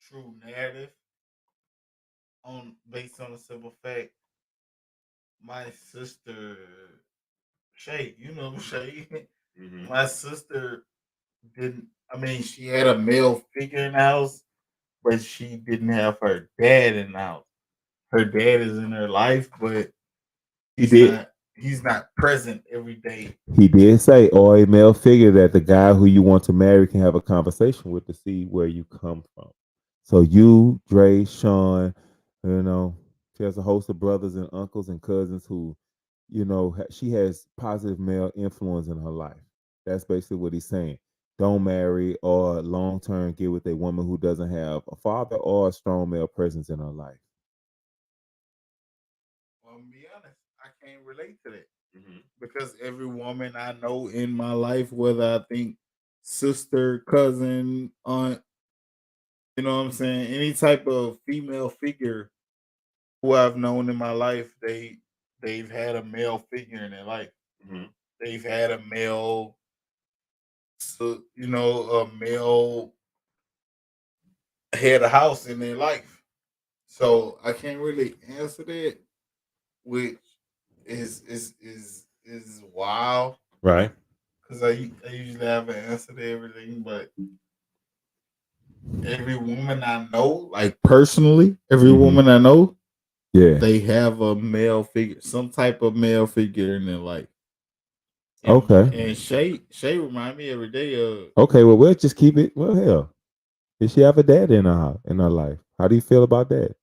true narrative based on the simple fact. My sister Shay, you know Shay. My sister didn't. I mean, she had a male figure in the house, but she didn't have her dad in the house. Her dad is in her life, but he's not present every day. He did say, or a male figure that the guy who you want to marry can have a conversation with to see where you come from. So you, Dre, Sean, you know, she has a host of brothers and uncles and cousins who, you know, she has positive male influence in her life. That's basically what he's saying. don't marry or long term get with a woman who doesn't have a father or a strong male presence in her life? Well, to be honest, I can't relate to that because every woman I know in my life, whether I think sister, cousin, aunt, you know what I'm saying, any type of female figure who I've known in my life, they've had a male figure in their life. Mhm. They've had a male, so a male head of house in their life. So I can't really answer that, which is wild Right. because I usually have an answer to everything, but every woman I know, like personally, every Mhm. woman I know, Yeah. they have a male figure, some type of male figure in their life. And, Okay. and Shay remind me every day of. Okay. Well, we'll just keep it. Well, hell, did she have a dad in her life? How do you feel about that?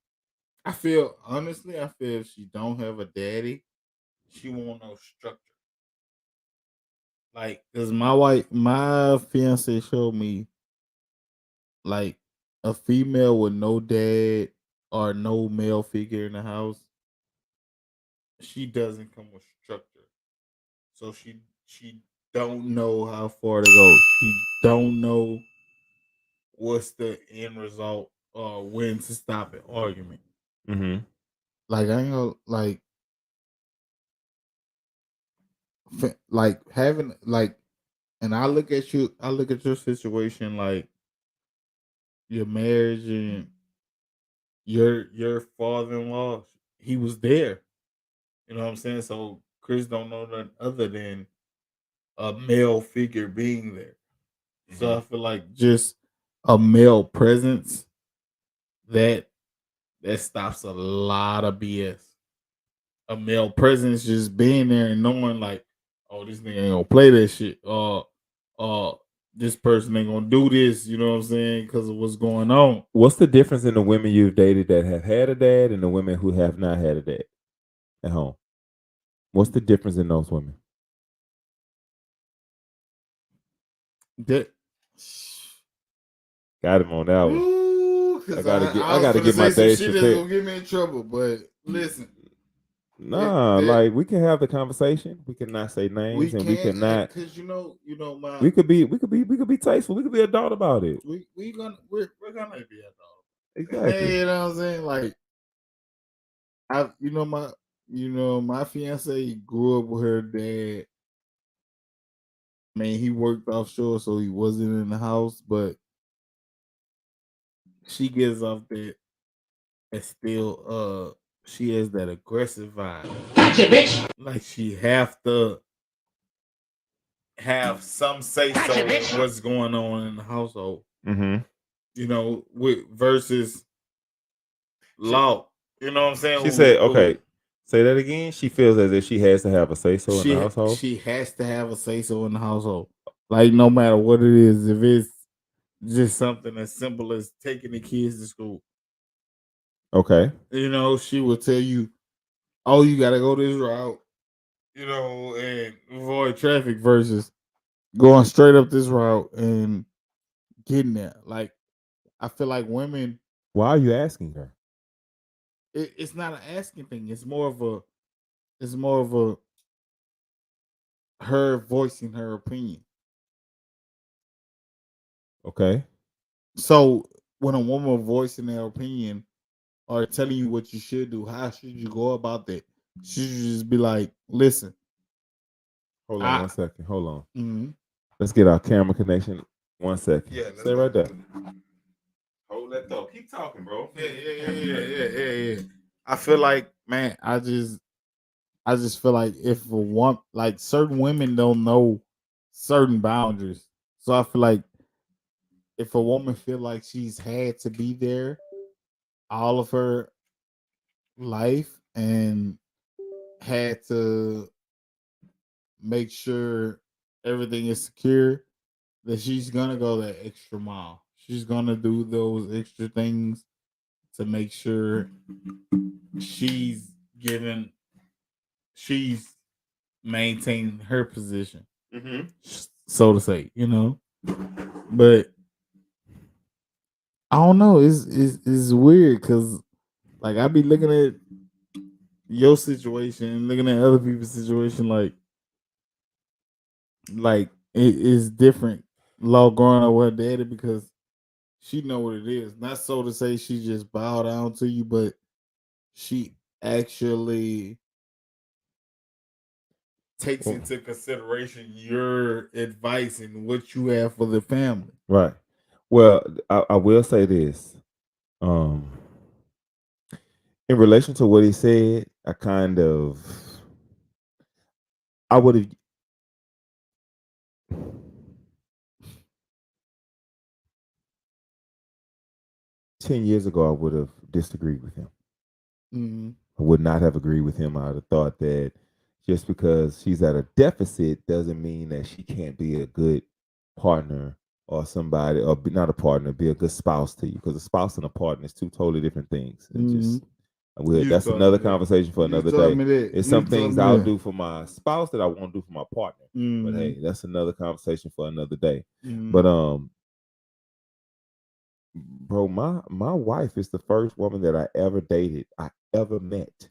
I feel honestly, I feel if she don't have a daddy, she won't know structure. Like, cause my fiance showed me like a female with no dad or no male figure in the house. She doesn't come with structure, so she don't know how far to go. She don't know what's the end result or when to stop an argument. Mm-hmm. Like I ain't gonna like having like, and I look at you. I look at your situation like your marriage and your father-in-law. He was there. You know what I'm saying? So Chris don't know nothing other than a male figure being there. So I feel like just a male presence that that stops a lot of BS. A male presence just being there and knowing like, oh, this nigga ain't gonna play that shit. This person ain't gonna do this. You know what I'm saying? Because of what's going on. What's the difference in the women you've dated that have had a dad and the women who have not had a dad at home? What's the difference in those women? That. Got him on that one. Ooh, I gotta get. I I was gotta finna get my say some Dave shit that's Chappelle. gonna get me in trouble. But listen, Nah, that- like we can have the conversation. We cannot say we names, and we can't cannot. because my We could be tasteful. We could be adult about it. we're gonna be adult. Exactly. You know what I'm saying? Like I, my fiance grew up with her dad. I mean, he worked offshore, so he wasn't in the house, but she gives off that still she has that aggressive vibe. Gotcha, bitch. Like she have to have some say so Gotcha, in bitch. what's going on in the household. Mm-hmm. With versus law. You know what I'm saying? She said, "Okay, say that again." She feels as if she has to have a say so in the household. She has to have a say so in the household. Like no matter what it is, if it's just something as simple as taking the kids to school, Okay. she will tell you, "Oh, you got to go this route," and avoid traffic versus going straight up this route and getting there. Like I feel like women, Why are you asking her? it's not an asking thing. It's more of a her voicing her opinion. Okay. So when a woman voicing their opinion or telling you what you should do, how should you go about that? Should you just be like, listen, Hold on 1 second. Hold on. mhm. Let's get our camera connection. 1 second. Yeah, let's Stay go. right there. Hold that thought. Keep talking, bro. Yeah. I feel like, man, I just feel like if a one like certain women don't know certain boundaries. So I feel like if a woman feel like she's had to be there all of her life and had to make sure everything is secure, that she's gonna go that extra mile. She's gonna do those extra things to make sure she's given she's maintaining her position, Mm-hmm. so to say. But I don't know. It's weird because like I be looking at your situation and looking at other people's situation like it is different. Law growing up with her daddy because she know what it is. Not so to say she just bow down to you, but she actually takes into consideration your advice and what you have for the family. Right. Well, I will say this. In relation to what he said, I would have 10 years ago, I would have disagreed with him. Mhm. I would not have agreed with him. I would have thought that just because she's at a deficit doesn't mean that she can't be a good partner or somebody, or not a partner, be a good spouse to you. Because a spouse and a partner is two totally different things. And just You that's told another me that. conversation for You another told day. me that. There's You some told things me I'll that. do for my spouse that I won't do for my partner. But hey, that's another conversation for another day. But bro, my wife is the first woman that I ever dated, I ever met.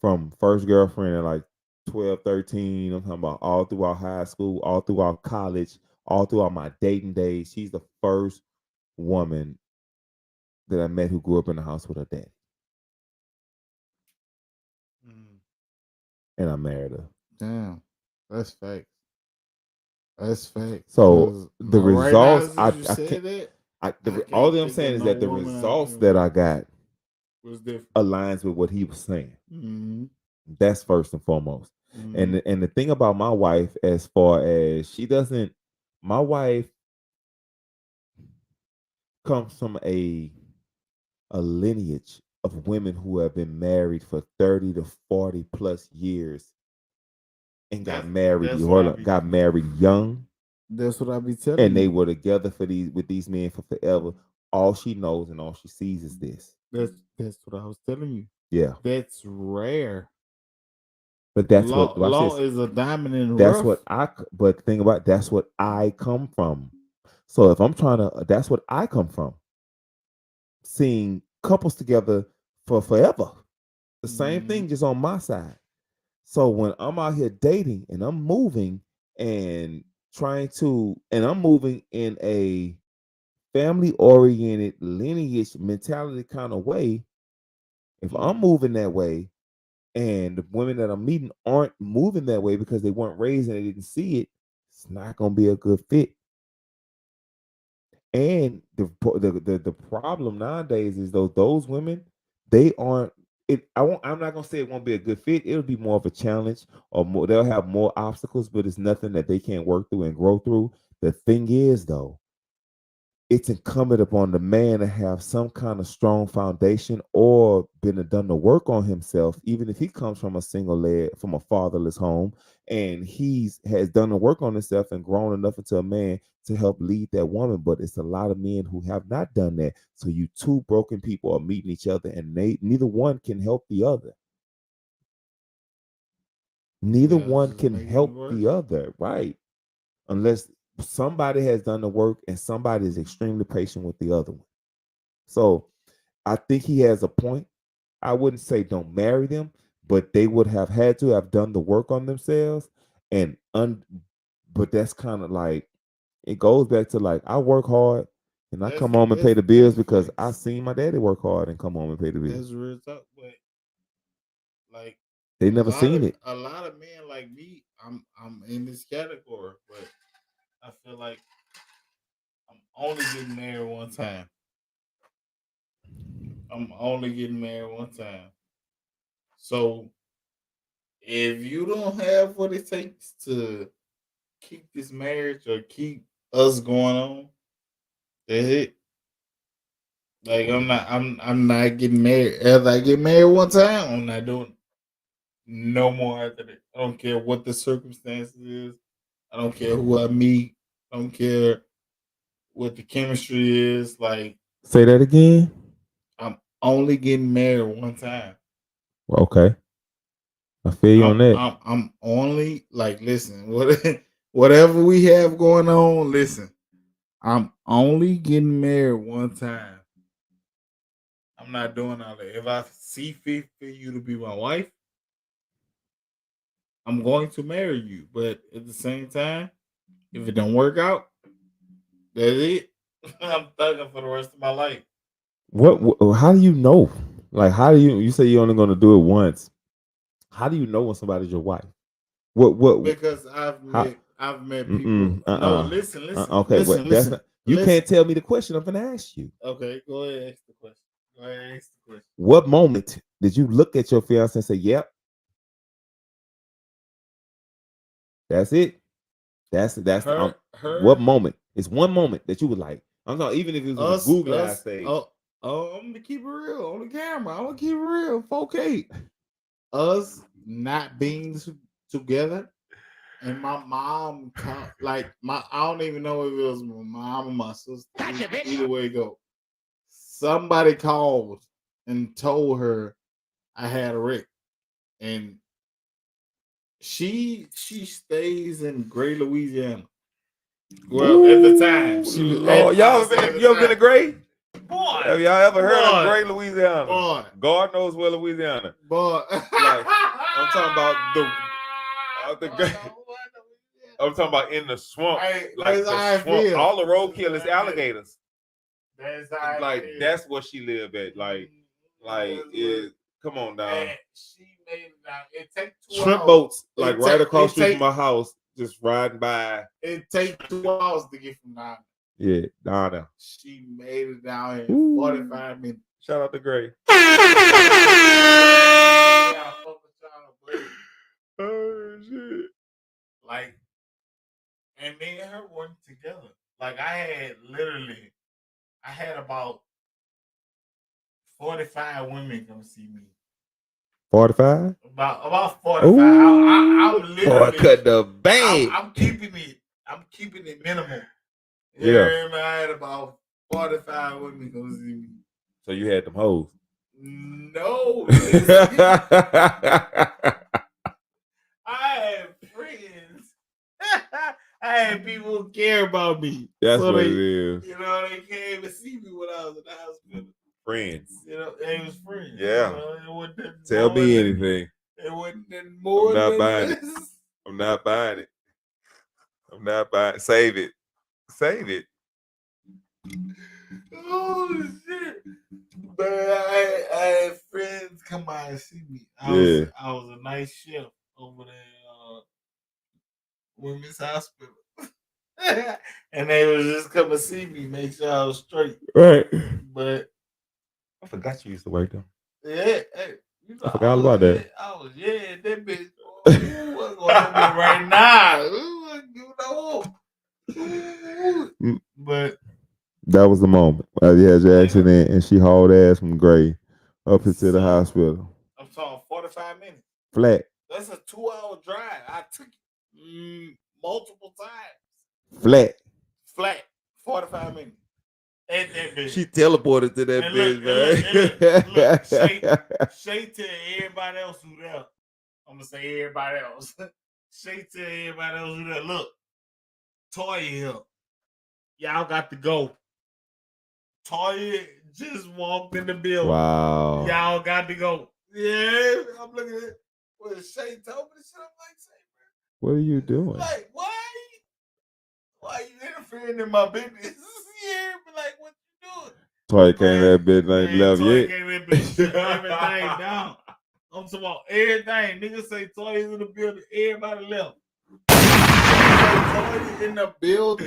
From first girlfriend at like 12, 13. I'm talking about all throughout high school, all throughout college, all throughout my dating days. She's the first woman that I met who grew up in the house with her dad. And I married her. Damn, that's facts. That's facts. So the results, I can't. all that I'm saying is that the results that I got was different. aligns with what he was saying. Mm-hmm. That's first and foremost. Mm-hmm. And the thing about my wife, as far as my wife comes from a lineage of women who have been married for 30 to 40 plus years and got married young. That's what I be telling And they you. were together with these men for forever. All she knows and all she sees is this. That's what I was telling you. Yeah. That's rare. But that's law is a diamond in the that's rough. but the thing about that's what I come from. So if I'm that's what I come from. Seeing couples together for forever. The same thing, just on my side. So when I'm out here dating and I'm moving and I'm moving in a family oriented lineage mentality kind of way, if I'm moving that way and the women that I'm meeting aren't moving that way because they weren't raised and they didn't see it, it's not going to be a good fit. And the problem nowadays is those women, they aren't I'm not gonna say it won't be a good fit. It'll be more of a challenge, or more, they'll have more obstacles, but it's nothing that they can't work through and grow through. The thing is, though, it's incumbent upon the man to have some kind of strong foundation or done the work on himself, even if he comes from from a fatherless home, and has done the work on himself and grown enough into a man to help lead that woman. But it's a lot of men who have not done that. So you two broken people are meeting each other, and neither one can help the other. Neither one can help the other, right? Unless somebody has done the work and somebody is extremely patient with the other one. So I think he has a point. I wouldn't say don't marry them, but they would have had to have done the work on themselves. But that's kind of like, it goes back to like, I work hard and I come home and pay the bills because I seen my daddy work hard and come home and pay the bills. That's real talk, but like they never seen it. A lot of men like me, I'm in this category, but I feel like I'm only getting married one time. So if you don't have what it takes to keep this marriage or keep us going on, that's it. Like I'm not getting married. After I get married one time, I'm not doing no more after that. I don't care what the circumstances is. I don't care who I meet. I don't care what the chemistry is. Like, say that again. I'm only getting married one time. Okay. I feel you on that. I'm only like, listen, what whatever we have going on, listen, I'm only getting married one time. I'm not doing all that. If I see fit for you to be my wife, I'm going to marry you. But at the same time, if it don't work out, that's it. I'm thugging for the rest of my life. How do you know? Like, how do you say you're only going to do it once? How do you know when somebody's your wife? What? Because I've met people. No, listen. Okay, listen, but that's not. You listen. can't tell me the question I'm gonna ask you. Okay, go ahead. Ask the question. What moment did you look at your fiance and say, "Yep, that's it"? That's Her. what moment? It's one moment that you would like. I'm not even if it was a Google Eyes stage. I'm gonna keep it real on the camera. I'm gonna keep it real. 4K. Us not being together, and my mom I don't even know if it was my mom or my sister. Either way it go. Somebody called and told her I had a wreck, and she stays in Gray, Louisiana. Well, at the time, you ever been to Gray? Boy, Have y'all ever heard of boy, Gray, Louisiana? boy, God knows where Louisiana. boy. Like, I'm talking about the Gray. I'm talking about in the swamp, Hey, like that's the how I swamp. feel. All the roadkill is alligators. That's how I Like feel. that's what she lived at. Like it. Come on now. And she made it down. It takes 2 Shrimp hours. boats, like It right take- across it street take- from my house, just riding by. It takes 2 hours to get from down. Yeah, down there. She made it down here in Ooh. 45 minutes. Shout out to Gray. Yeah, fuck with y'all, but Oh shit. like, and me and her weren't together. Like I had about 45 women come see me. 45? About 45. I'm literally cut the bang. I'm keeping it minimal. Yeah. I had about 45 women come see me. So you had them hoes. No. I had friends. I had people who care about me. That's So what they, it is. You know, they came and see me when I was in the hospital. Friends. You know, they was friends. Yeah. You know, it wasn't Tell more me than- anything. It wasn't more I'm not than buying it. this. I'm not buying it. I'm not buying it. Save it. Save it. Oh shit! But I had friends come by and see me. I was a nice chef over there, women's hospital, and they was just come to see me, make sure I was straight. Right. But I forgot you used to work there. yeah, hey, you know, I forgot all about that. That bitch. Ooh, what's going on right now? Ooh, you know. But That was the moment. You had your accident and she hauled ass from Gray up into the hospital. I'm talking 45 minutes. Flat. That's a 2-hour drive. I took it multiple times. Flat. 45 minutes. And that bitch. She teleported to that And bitch, look, Shay tell everybody else who there. I'm gonna say everybody else. Shay tell everybody else who there. Look, Toya here. Y'all got to go. Toya just walked in the building. Wow. Y'all got to go. Yeah, I'm looking at it. Well, Shay told me this shit. I'm like, Shay, What are you doing? like, why you interfering in my business? Yeah, but like, what you doing? Toya came that bitch ain't left Toya yet. came in, bitch, shut everything down. I'm talking about everything. Niggas say Toya's in the building. Everybody left. Toya in the building.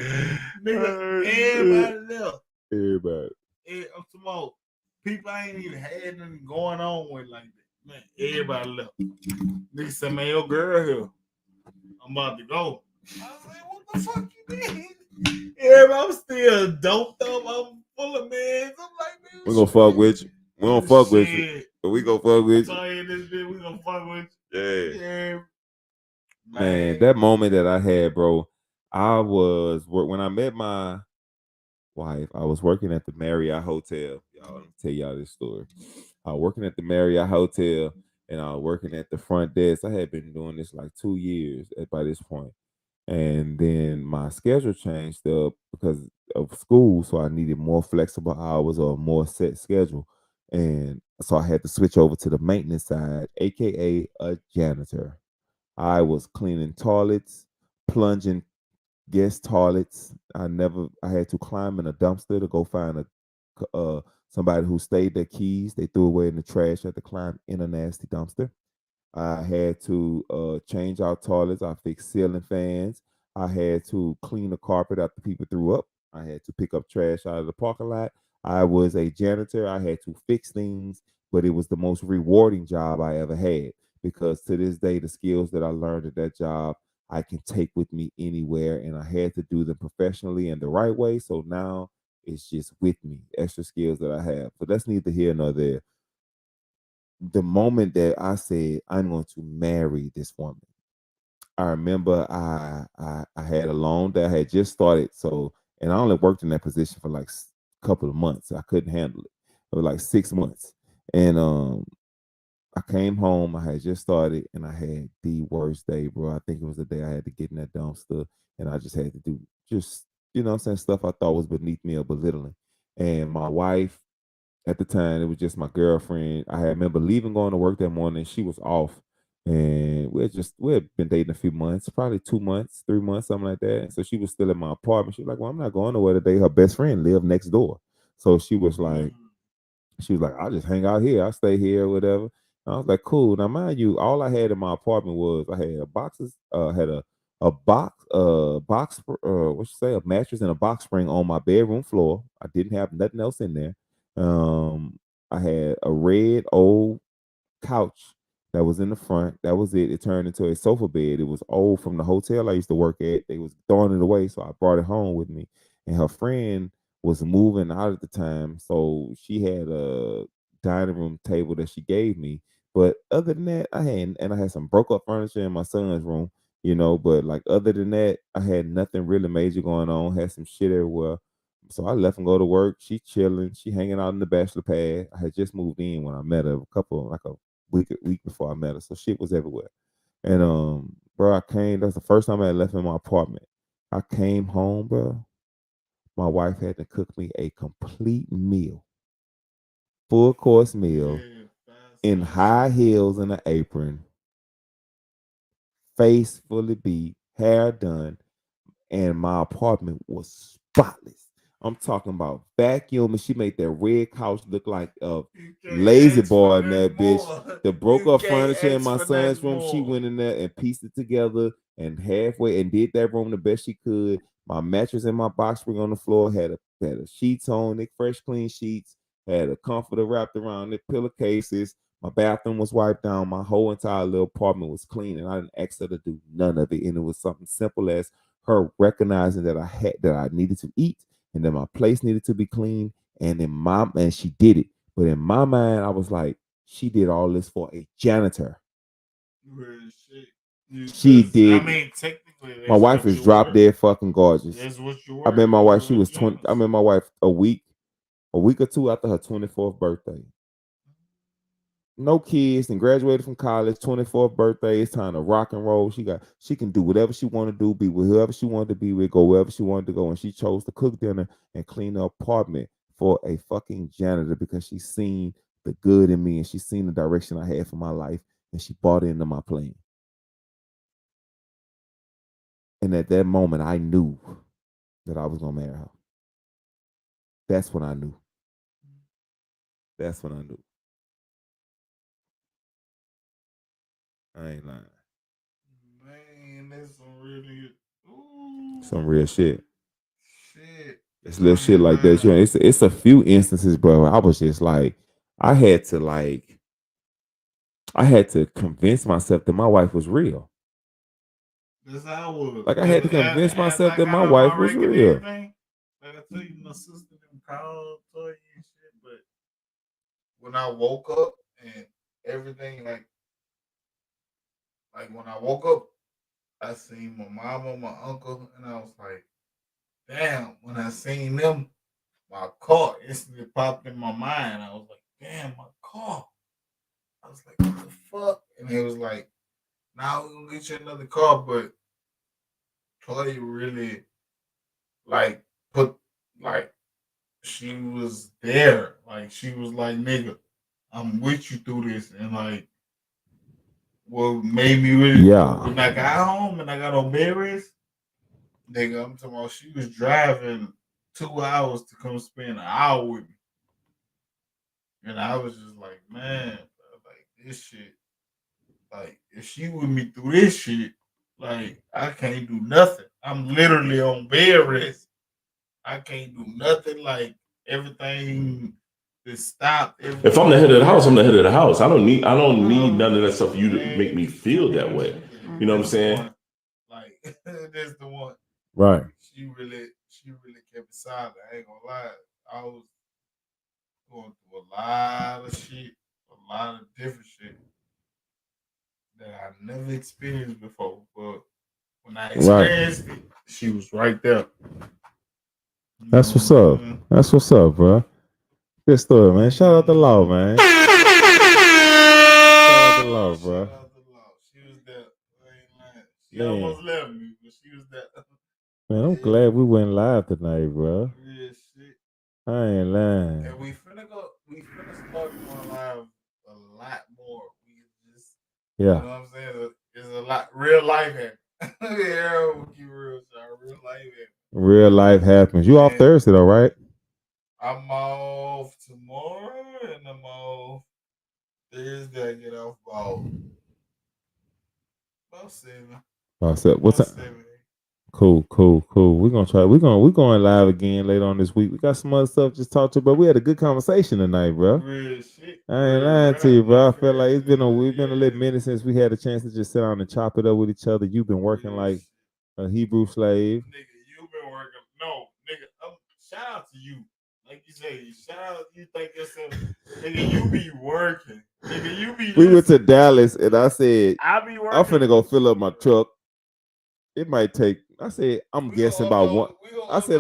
Nigga, everybody left. Everybody. I'm talking about people I ain't even had nothing going on with like that. Man, everybody left. Nigga said, man, your girl here. I'm about to go. I was like, what the fuck you mean? I'm still doped up. I'm full of meds. I'm like, man, We gonna fuck with you. We don't fuck with you. But we gonna fuck with you. Sorry, this bitch, we gonna fuck with you. Yeah. Yeah. Man, that moment that I had, bro, when I met my wife, I was working at the Marriott Hotel. Y'all, let me tell y'all this story. I was working at the Marriott Hotel and I was working at the front desk. I had been doing this like 2 years by this point. And then my schedule changed up because of school, so I needed more flexible hours or a more set schedule. And so I had to switch over to the maintenance side, aka a janitor. I was cleaning toilets, plunging guest toilets. I had to climb in a dumpster to go find somebody who stayed their keys. They threw away in the trash. I had to climb in a nasty dumpster. I had to change out toilets. I fixed ceiling fans. I had to clean the carpet after people threw up. I had to pick up trash out of the parking lot. I was a janitor. I had to fix things, but it was the most rewarding job I ever had because to this day, the skills that I learned at that job, I can take with me anywhere, and I had to do them professionally and the right way. So now it's just with me, extra skills that I have. But that's neither here nor there. The moment that I said I'm going to marry this woman, I remember I had a loan that I had just started. So and I only worked in that position for like a couple of months. I couldn't handle it. It was like 6 months. And I came home, I had just started, and I had the worst day, bro. I think it was the day I had to get in that dumpster, and I just had to do just, you know what I'm saying, stuff I thought was beneath me or belittling. And my wife, at the time, it was just my girlfriend. I had remember leaving, going to work that morning. She was off, and we had been dating a few months, probably 2 months, 3 months, something like that. And so she was still in my apartment. She was like, "Well, I'm not going nowhere today." Her best friend lived next door, so she was like, "I'll just hang out here. I'll stay here, whatever." And I was like, "Cool." Now, mind you, all I had in my apartment was I had a what you say, a mattress and a box spring on my bedroom floor. I didn't have nothing else in there. I had a red old couch that was in the front. That was it. It turned into a sofa bed. It was old from the hotel I used to work at. They was throwing it away, so I brought it home with me. And her friend was moving out at the time, so she had a dining room table that she gave me. But other than that, I had some broke up furniture in my son's room, you know. But like other than that, I had nothing really major going on. Had some shit everywhere. So I left and go to work. She chilling. She hanging out in the bachelor pad. I had just moved in when I met her like a week before I met her. So shit was everywhere. And bro, that's the first time I had left in my apartment. I came home, bro. My wife had to cook me a complete meal, full course meal, in high heels and an apron, face fully beat, hair done, and my apartment was spotless. I'm talking about vacuum, and she made that red couch look like a lazy boy in that bitch. The broke up furniture in my son's room, she went in there and pieced it together and halfway and did that room the best she could. My mattress and my box spring on the floor had a sheets on it, fresh clean sheets, had a comforter wrapped around it, pillowcases. My bathroom was wiped down. My whole entire little apartment was clean, and I didn't ask her to do none of it. And it was something simple as her recognizing that I needed to eat and that my place needed to be clean. And she did it. But in my mind, I was like, she did all this for a janitor. She did. I mean, technically, my wife is drop dead fucking gorgeous. That's what you were. I met my wife. She was 20. I met my wife a week or two after her 24th birthday. No kids and graduated from college, 24th birthday. It's time to rock and roll. She can do whatever she want to do, be with whoever she wanted to be with, go wherever she wanted to go. And she chose to cook dinner and clean the apartment for a fucking janitor because she seen the good in me and she seen the direction I had for my life and she bought into my plan. And at that moment, I knew that I was gonna marry her. That's when I knew. That's when I knew. I ain't lying. Man, that's some really Some real shit. shit. It's little shit like that. You know, it's a few instances, bro. I was just like, I had to convince myself that my wife was real. That's how I was. Like I had to convince myself that my wife was real. Like I tell you, my sister them called for you and shit, but when I woke up and everything, like when I woke up, I seen my mama, my uncle, and I was like, damn. When I seen them, my car instantly popped in my mind. I was like, damn, my car. I was like, what the fuck? And it was like, now we're gonna get you another car, but Toya really like put like she was there. Like she was like, nigga, I'm with you through this. And like what made me really Yeah. when I got home and I got on bed rest, nigga, I'm talking about she was driving 2 hours to come spend an hour with me. And I was just like, man, like this shit, like if she with me through this shit, like I can't do nothing. I'm literally on bed rest. I can't do nothing. Like everything is stopped. If I'm the head of the house, I'm the head of the house. I don't need none of that stuff for you to make me feel that way. You know what I'm saying? Like that's the one. Right. She really kept it silent. I ain't gonna lie. I was going through a lot of shit, a lot of different shit that I never experienced before. But when I experienced it, she was right there. That's what's up. That's what's up, bro. Good story, man. Shout out to Law, man. Shout out to Law, bro. Shout out to Law. She was there. I ain't lying. She almost left me, but she was there. Man, I'm glad we went live tonight, bro. Yeah, shit. I ain't lying. And we finna start going live a lot more. We just, you know what I'm saying? There's a lot real life happening. Yeah, we'll keep real, y'all. Real life happening. Real life happens. You off Thursday though, right? I'm off tomorrow and I'm off Thursday. I get off about 7. What's up? 7. Cool. We're gonna try. We're going live again later on this week. We got some other stuff just talk to, but we had a good conversation tonight, bro. Real shit. I ain't lying to you, bro. I feel like we've been a little minute since we had a chance to just sit down and chop it up with each other. You've been working like a Hebrew slave. Nigga, you've been working. No, nigga, shout out to you. Like you say, shout out. You think yourself, nigga, you be working. Nigga, you be. We went to Dallas and I said, I be working. I'm finna go fill up my truck. It might take. I said, I'm guessing about one. I said,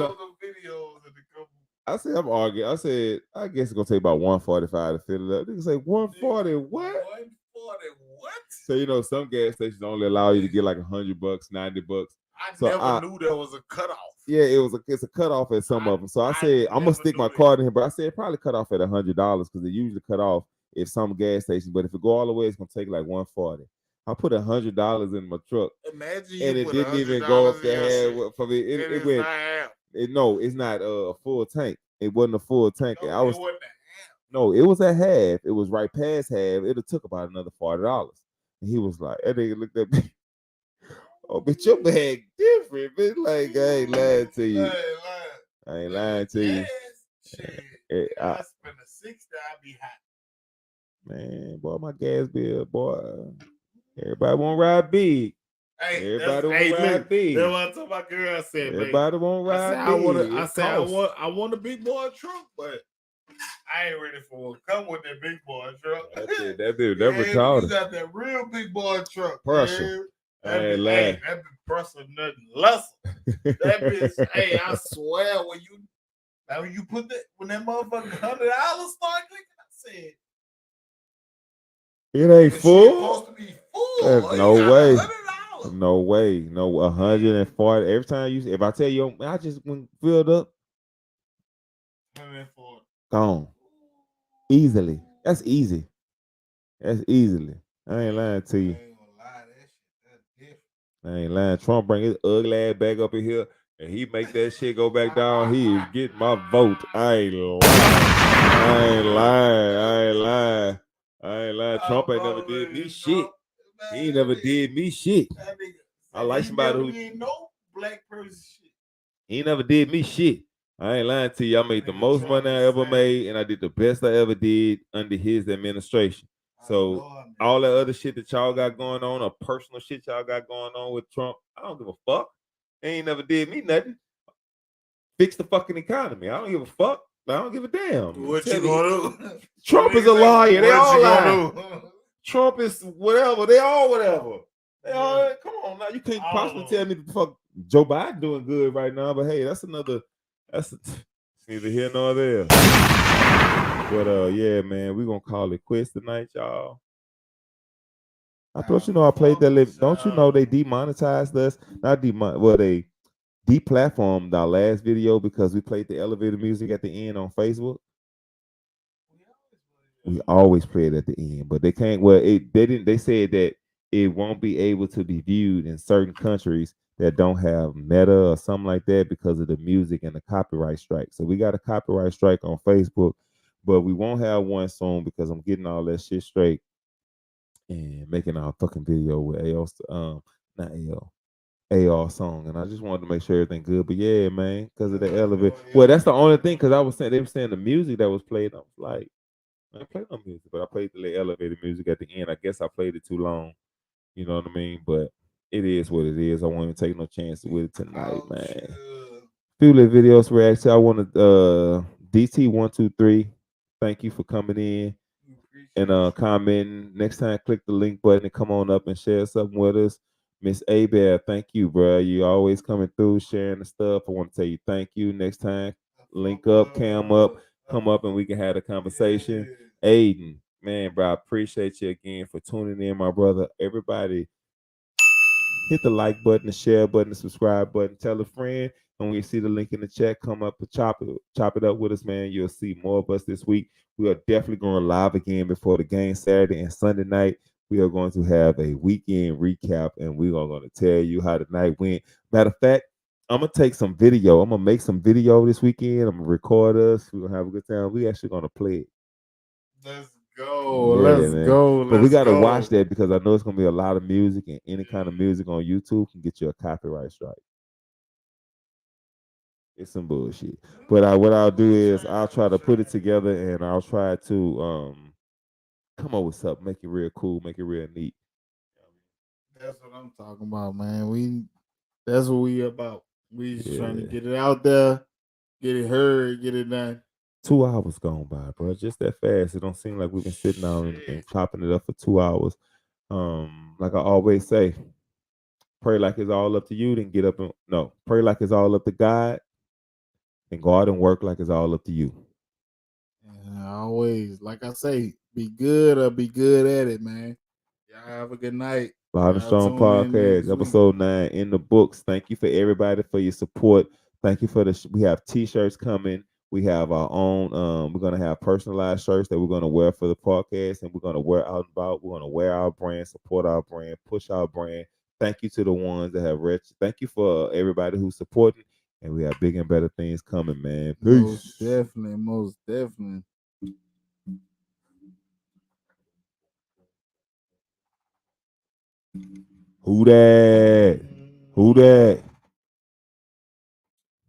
I'm arguing. I said, I guess it's gonna take about 145 to fill it up. Niggas say 140 what? 140 what? So you know, some gas stations only allow you to get like $100, $90. I never knew there was a cutoff. Yeah, it's a cutoff at some of them. So I said, I'm gonna stick my card in here, but I said it probably cut off at $100 because they usually cut off if some gas stations. But if it go all the way, it's gonna take like 140. I put $100 in my truck. Imagine and you it didn't even go up the head for me. It went. No, it's not a full tank. It wasn't a full tank. it I was wasn't a half. no, it was at half. It was right past half. It took about another $40. And he was like, that nigga looked at me. Oh, bitch, your bag different, bitch. Like, I ain't lying to you. I ain't lying to you. Shit. I spend a 60, I'd be hot. Man, boy, my gas bill, boy. Everybody want to ride big. Hey, everybody want to ride big. That's what I told my girl. I said, everybody want to ride big. I want a big boy truck, but I ain't ready for one. Come with that big boy truck. That retarded. You got that real big boy truck. Pressure. That be pressure nothing less. That bitch, hey, I swear when you put that when that motherfucking $100 start clicking, I said it ain't full. Supposed to be full. No way. $100. No way. No 140. Every time if I tell you, I just went filled up. 140. Gone. Easily. That's easy. That's easily. I ain't lying to you. I ain't lying. Trump bring his ugly ass back up in here and he make that shit go back down. He is getting my vote. I ain't lying. Trump ain't never did me shit. He ain't never did me shit. I like somebody who ain't no black person shit. He never did me shit. I ain't lying to you. I made the most money I ever made, and I did the best I ever did under his administration. So all that other shit that y'all got going on, or personal shit y'all got going on with Trump, I don't give a fuck. He ain't never did me nothing. Fix the fucking economy. I don't give a fuck. I don't give a damn. What you gonna do? Trump is a liar. They all lie. Trump is whatever. They all whatever. They all come on now. You can't possibly tell me the fuck Joe Biden doing good right now. But hey, that's neither here nor there. But yeah, man, we're gonna call it quits tonight, y'all. I thought I played that. Don't you know they demonetized us? Not demon. Well, they deplatformed our last video because we played the elevator music at the end on Facebook. We always play it at the end, but they can't. Well, they didn't. They said that it won't be able to be viewed in certain countries that don't have Meta or something like that because of the music and the copyright strike. So we got a copyright strike on Facebook, but we won't have one soon because I'm getting all that shit straight and making our fucking video with not AR song, and I just wanted to make sure everything good. But yeah, man, because of the elevator. Well, that's the only thing. Because I was saying they were saying the music that was played. I was like, I played no music, but I played the elevator music at the end. I guess I played it too long. You know what I mean? But it is what it is. I won't even take no chances with it tonight, man. Few little videos reaction. I want to DT123. Thank you for coming in and commenting. Next time, click the link button and come on up and share something with us. Miss Abel, thank you, bro. You always coming through, sharing the stuff. I want to tell you thank you. Next time, link up, cam up, come up, and we can have a conversation. Aiden, man, bro, I appreciate you again for tuning in, my brother. Everybody, hit the like button, the share button, the subscribe button. Tell a friend. And when you see the link in the chat, come up and chop it up with us, man. You'll see more of us this week. We are definitely going live again before the game Saturday and Sunday night. We are going to have a weekend recap, and we are going to tell you how the night went. Matter of fact, I'm gonna take some video. I'm gonna make some video this weekend. I'm gonna record us. We're gonna have a good time. We actually gonna play it. Let's go. Yeah, Let's man. go. But we Let's gotta go. watch that because I know it's gonna be a lot of music, and any kind of music on YouTube can get you a copyright strike. It's some bullshit. But what I'll do is I'll try to put it together, and I'll try to come up with something, make it real cool, make it real neat. That's what I'm talking about, man. That's what we about. We just trying to Yeah. get it out there, get it heard, get it done. 2 hours gone by, bro. Just that fast. It don't seem like we've been sitting down and chopping it up for 2 hours. Like I always say, pray like it's all up to you, then get up and pray like it's all up to God, and go out and work like it's all up to you. And always, like I say, be good or be good at it, man. Y'all have a good night. Loud and Y'all Strong tune in Podcast, next week. episode 9 in the books. Thank you for everybody for your support. Thank you for we have t-shirts coming. We have our own, we're gonna have personalized shirts that we're gonna wear for the podcast, and we're gonna wear out and about. We're gonna wear our brand, support our brand, push our brand. Thank you to the ones that have read. Thank you for everybody who's supporting, and we have big and better things coming, man. Peace. Most definitely, most definitely. Who that? Who that?